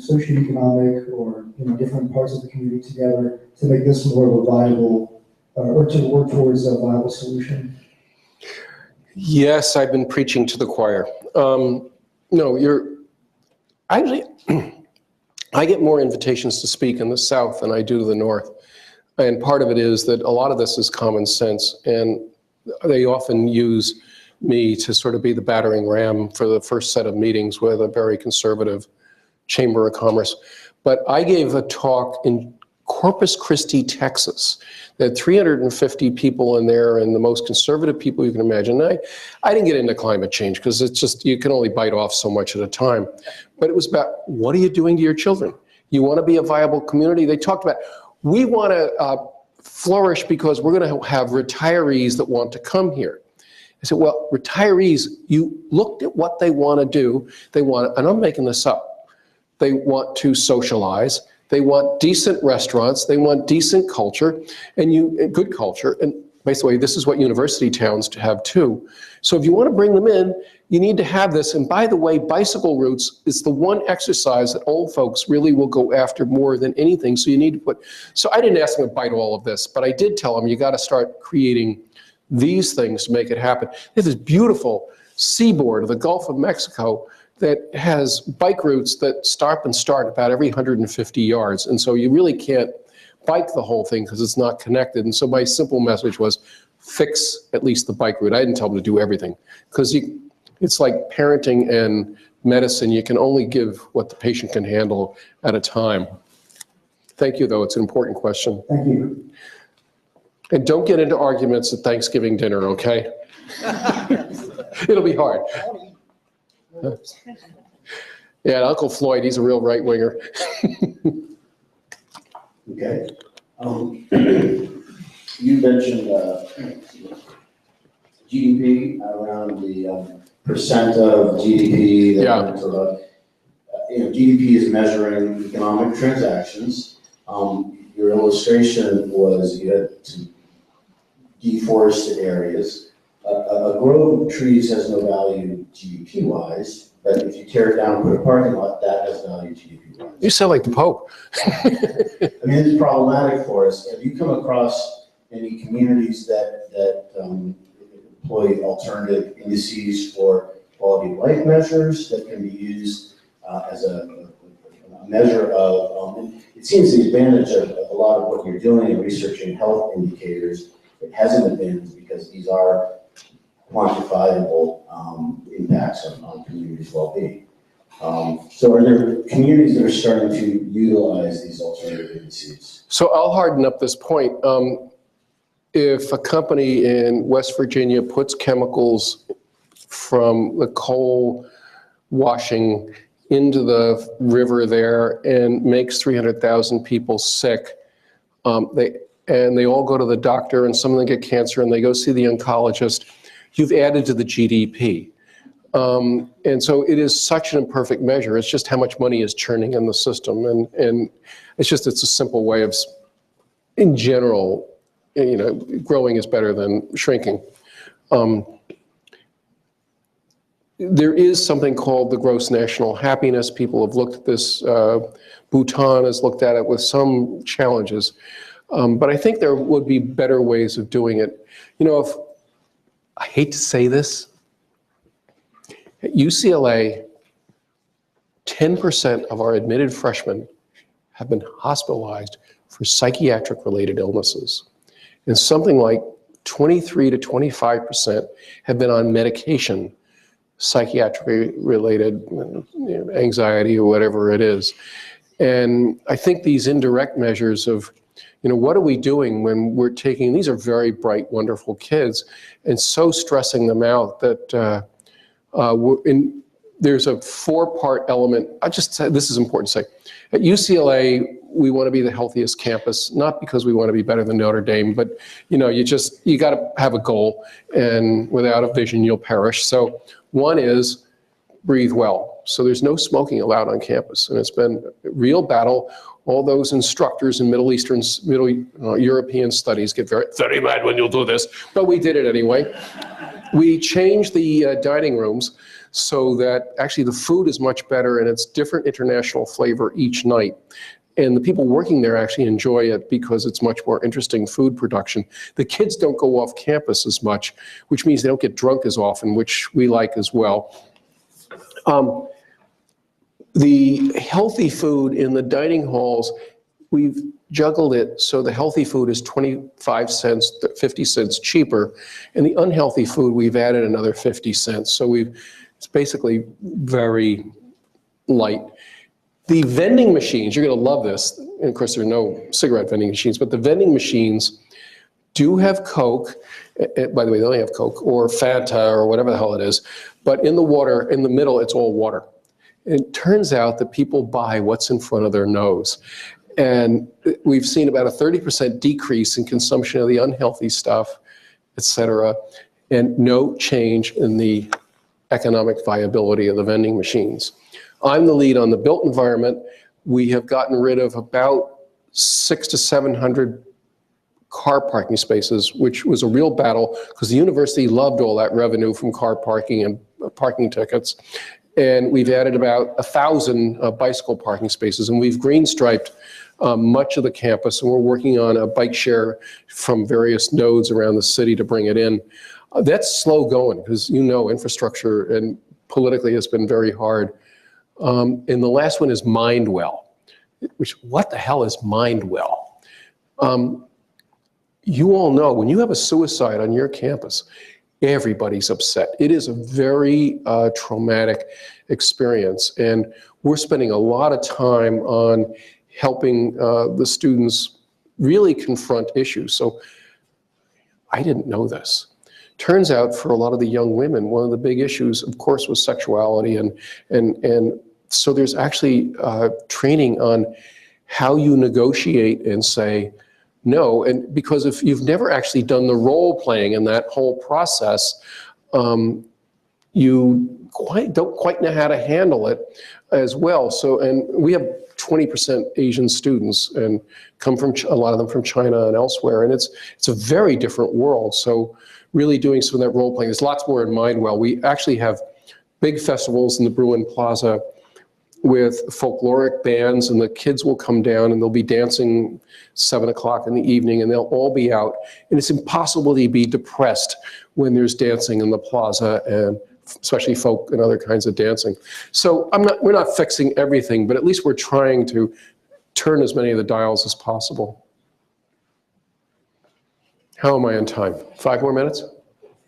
socioeconomic or different parts of the community together to make this more of a viable, or to work towards a viable solution? Yes, I've been preaching to the choir. No, actually, I get more invitations to speak in the South than I do the North. And part of it is that a lot of this is common sense, and they often use me to sort of be the battering ram for the first set of meetings with a very conservative Chamber of Commerce. But I gave a talk in Corpus Christi, Texas. There had 350 people in there, and the most conservative people you can imagine. I didn't get into climate change because it's just, you can only bite off so much at a time. But it was about, what are you doing to your children? You want to be a viable community? They talked about, we want to flourish because we're going to have retirees that want to come here. I said, well, retirees, you looked at what they want to do. They want, and I'm making this up, they want to socialize. They want decent restaurants. They want decent culture, and good culture. And basically, this is what university towns have too. So if you want to bring them in, you need to have this. And by the way, bicycle routes is the one exercise that old folks really will go after more than anything. So you need to put, so I didn't ask them to bite all of this, but I did tell them you got to start creating these things to make it happen. There's this beautiful seaboard of the Gulf of Mexico that has bike routes that stop and start about every 150 yards. And so you really can't bike the whole thing because it's not connected. And so my simple message was fix at least the bike route. I didn't tell them to do everything because it's like parenting and medicine. You can only give what the patient can handle at a time. Thank you, though. It's an important question. Thank you. And don't get into arguments at Thanksgiving dinner, okay? It'll be hard. Yeah, Uncle Floyd, he's a real right-winger. Okay. You mentioned GDP, around the percent of GDP that Yeah. went to the, GDP is measuring economic transactions. Your illustration was you had to deforested areas. A grove of trees has no value GDP-wise, but if you tear it down and put a parking lot, that has value GDP-wise. You sound like the Pope. I mean, it's problematic for us. Have you come across any communities that employ alternative indices for quality of life measures that can be used as a measure of, it seems the advantage of a lot of what you're doing in researching health indicators, it has an advantage because these are quantifiable impacts on communities' well-being. So are there communities that are starting to utilize these alternative indices? So I'll harden up this point. If a company in West Virginia puts chemicals from the coal washing into the river there and makes 300,000 people sick, they all go to the doctor and some of them get cancer and they go see the oncologist, you've added to the GDP. And so it is such an imperfect measure. It's just how much money is churning in the system. And it's a simple way of, in general, growing is better than shrinking. There is something called the gross national happiness. People have looked at this. Bhutan has looked at it with some challenges. But I think there would be better ways of doing it. I hate to say this, at UCLA, 10% of our admitted freshmen have been hospitalized for psychiatric-related illnesses. And something like 23 to 25% have been on medication, psychiatric-related anxiety or whatever it is. And I think these indirect measures of, what are we doing when we're taking, these are very bright, wonderful kids, and so stressing them out that there's a 4-part element. I just said, this is important to say. At UCLA, we want to be the healthiest campus, not because we want to be better than Notre Dame, but you got to have a goal, and without a vision, you'll perish. So one is breathe well. So there's no smoking allowed on campus, and it's been a real battle. All those instructors in Middle European studies get very mad when you'll do this, but we did it anyway. We changed the dining rooms so that actually the food is much better, and it's different international flavor each night. And the people working there actually enjoy it because it's much more interesting food production. The kids don't go off campus as much, which means they don't get drunk as often, which we like as well. The healthy food in the dining halls, we've juggled it so the healthy food is 25 cents, 50 cents cheaper, and the unhealthy food, we've added another 50 cents. So it's basically very light. The vending machines, you're going to love this, and of course there are no cigarette vending machines, but the vending machines do have Coke. By the way, they only have Coke or Fanta or whatever the hell it is, but in the water, in the middle, it's all water. It turns out that people buy what's in front of their nose. And we've seen about a 30% decrease in consumption of the unhealthy stuff, et cetera, and no change in the economic viability of the vending machines. I'm the lead on the built environment. We have gotten rid of about 600 to 700 car parking spaces, which was a real battle because the university loved all that revenue from car parking and parking tickets. And we've added about 1,000 bicycle parking spaces, and we've green striped much of the campus, and we're working on a bike share from various nodes around the city to bring it in. That's slow going because infrastructure and politically has been very hard. And the last one is Mindwell, what the hell is Mindwell? You all know when you have a suicide on your campus, everybody's upset. It is a very traumatic experience, and we're spending a lot of time on helping the students really confront issues. So I didn't know this. Turns out for a lot of the young women, one of the big issues, of course, was sexuality, and so there's actually training on how you negotiate and say no, and because if you've never actually done the role playing in that whole process, you don't quite know how to handle it as well. So, and we have 20% Asian students and come from a lot of them from China and elsewhere, and it's a very different world. So really doing some of that role playing. There's lots more in Mindwell. We actually have big festivals in the Bruin Plaza with folkloric bands, and the kids will come down and they'll be dancing 7 o'clock in the evening, and they'll all be out. And it's impossible to be depressed when there's dancing in the plaza, and especially folk and other kinds of dancing. So we're not fixing everything, but at least we're trying to turn as many of the dials as possible. How am I on time? 5 more minutes?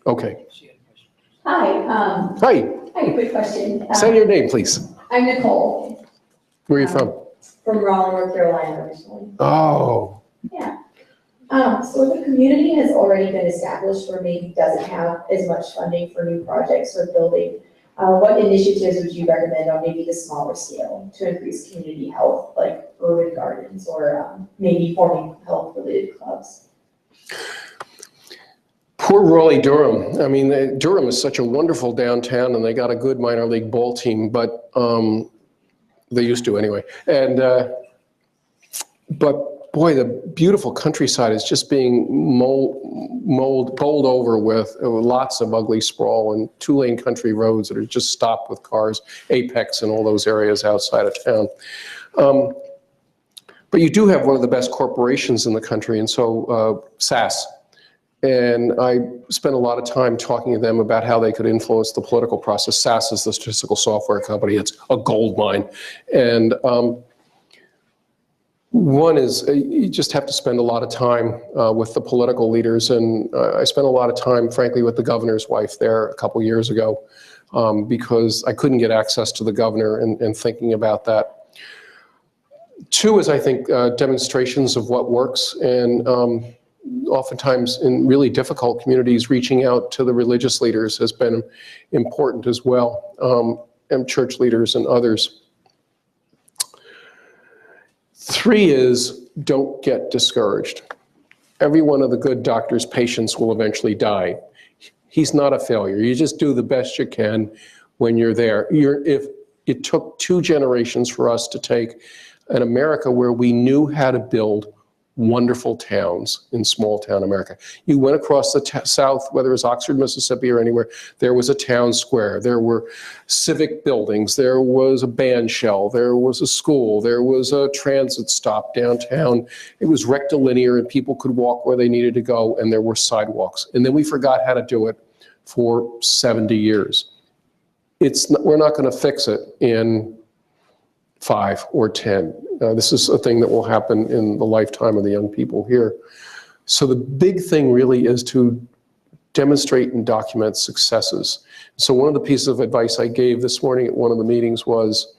Okay. Hi. Hi. Hi, quick question. Say your name, please. I'm Nicole. Where are you from? From Raleigh, North Carolina, originally. Oh. Yeah. So if a community has already been established or maybe doesn't have as much funding for new projects or building, what initiatives would you recommend on maybe the smaller scale to increase community health, like urban gardens or maybe forming health-related clubs? Poor Raleigh-Durham. I mean, Durham is such a wonderful downtown, and they got a good minor league ball team, but they used to anyway. And but boy, the beautiful countryside is just being bowled over with lots of ugly sprawl and 2-lane country roads that are just stopped with cars, Apex and all those areas outside of town. But you do have one of the best corporations in the country, and so SAS. And I spent a lot of time talking to them about how they could influence the political process. SAS is the statistical software company. It's a gold mine. And one is you just have to spend a lot of time with the political leaders. And I spent a lot of time, frankly, with the governor's wife there a couple years ago because I couldn't get access to the governor and thinking about that. 2 is, I think, demonstrations of what works. And oftentimes in really difficult communities, reaching out to the religious leaders has been important as well, and church leaders and others. 3 is don't get discouraged. Every one of the good doctor's patients will eventually die. He's not a failure. You just do the best you can when you're there. If it took 2 generations for us to take an America where we knew how to build wonderful towns in small town America. You went across the South, whether it was Oxford, Mississippi or anywhere, there was a town square, there were civic buildings, there was a band shell, there was a school, there was a transit stop downtown. It was rectilinear and people could walk where they needed to go, and there were sidewalks. And then we forgot how to do it for 70 years. We're not going to fix it in 5 or 10. This is a thing that will happen in the lifetime of the young people here. So the big thing really is to demonstrate and document successes. So one of the pieces of advice I gave this morning at one of the meetings was,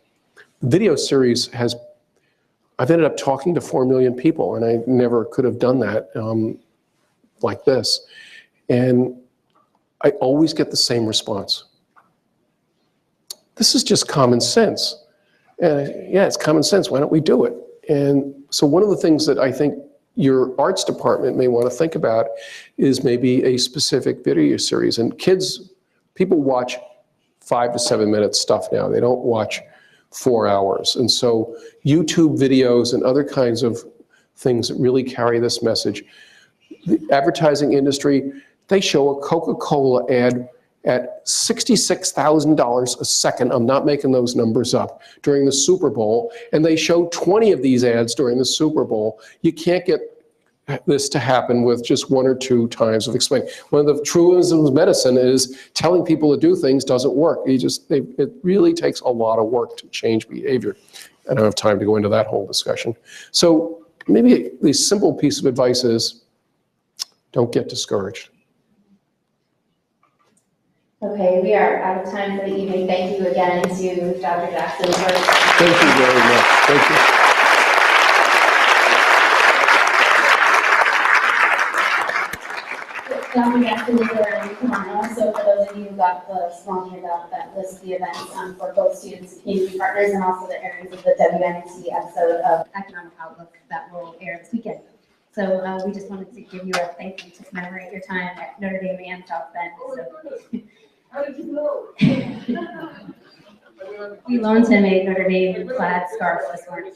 the video series I've ended up talking to 4 million people, and I never could have done that like this. And I always get the same response. This is just common sense. Yeah, it's common sense. Why don't we do it? And so one of the things that I think your arts department may want to think about is maybe a specific video series. And people watch 5 to 7 minute stuff now. They don't watch 4 hours. And so YouTube videos and other kinds of things that really carry this message. The advertising industry, they show a Coca-Cola ad at $66,000 a second, I'm not making those numbers up, during the Super Bowl, and they show 20 of these ads during the Super Bowl. You can't get this to happen with just 1 or 2 times of explaining. One of the truisms of medicine is telling people to do things doesn't work. It really takes a lot of work to change behavior. I don't have time to go into that whole discussion. So maybe the simple piece of advice is don't get discouraged. Okay, we are out of time for the evening. Thank you again to Dr. Jackson. Thank you very much. Thank you. Dr. Jackson is there tomorrow, so for those of you who got the small handout that lists the events for both students and community partners, and also the airings of the WNC episode of Economic Outlook that will air this weekend. So we just wanted to give you a thank you to commemorate your time at Notre Dame and South Bend. So. How did you know? We loaned him a Notre Dame plaid scarf this morning.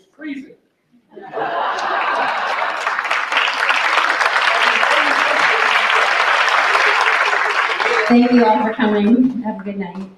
Thank you all for coming. Have a good night.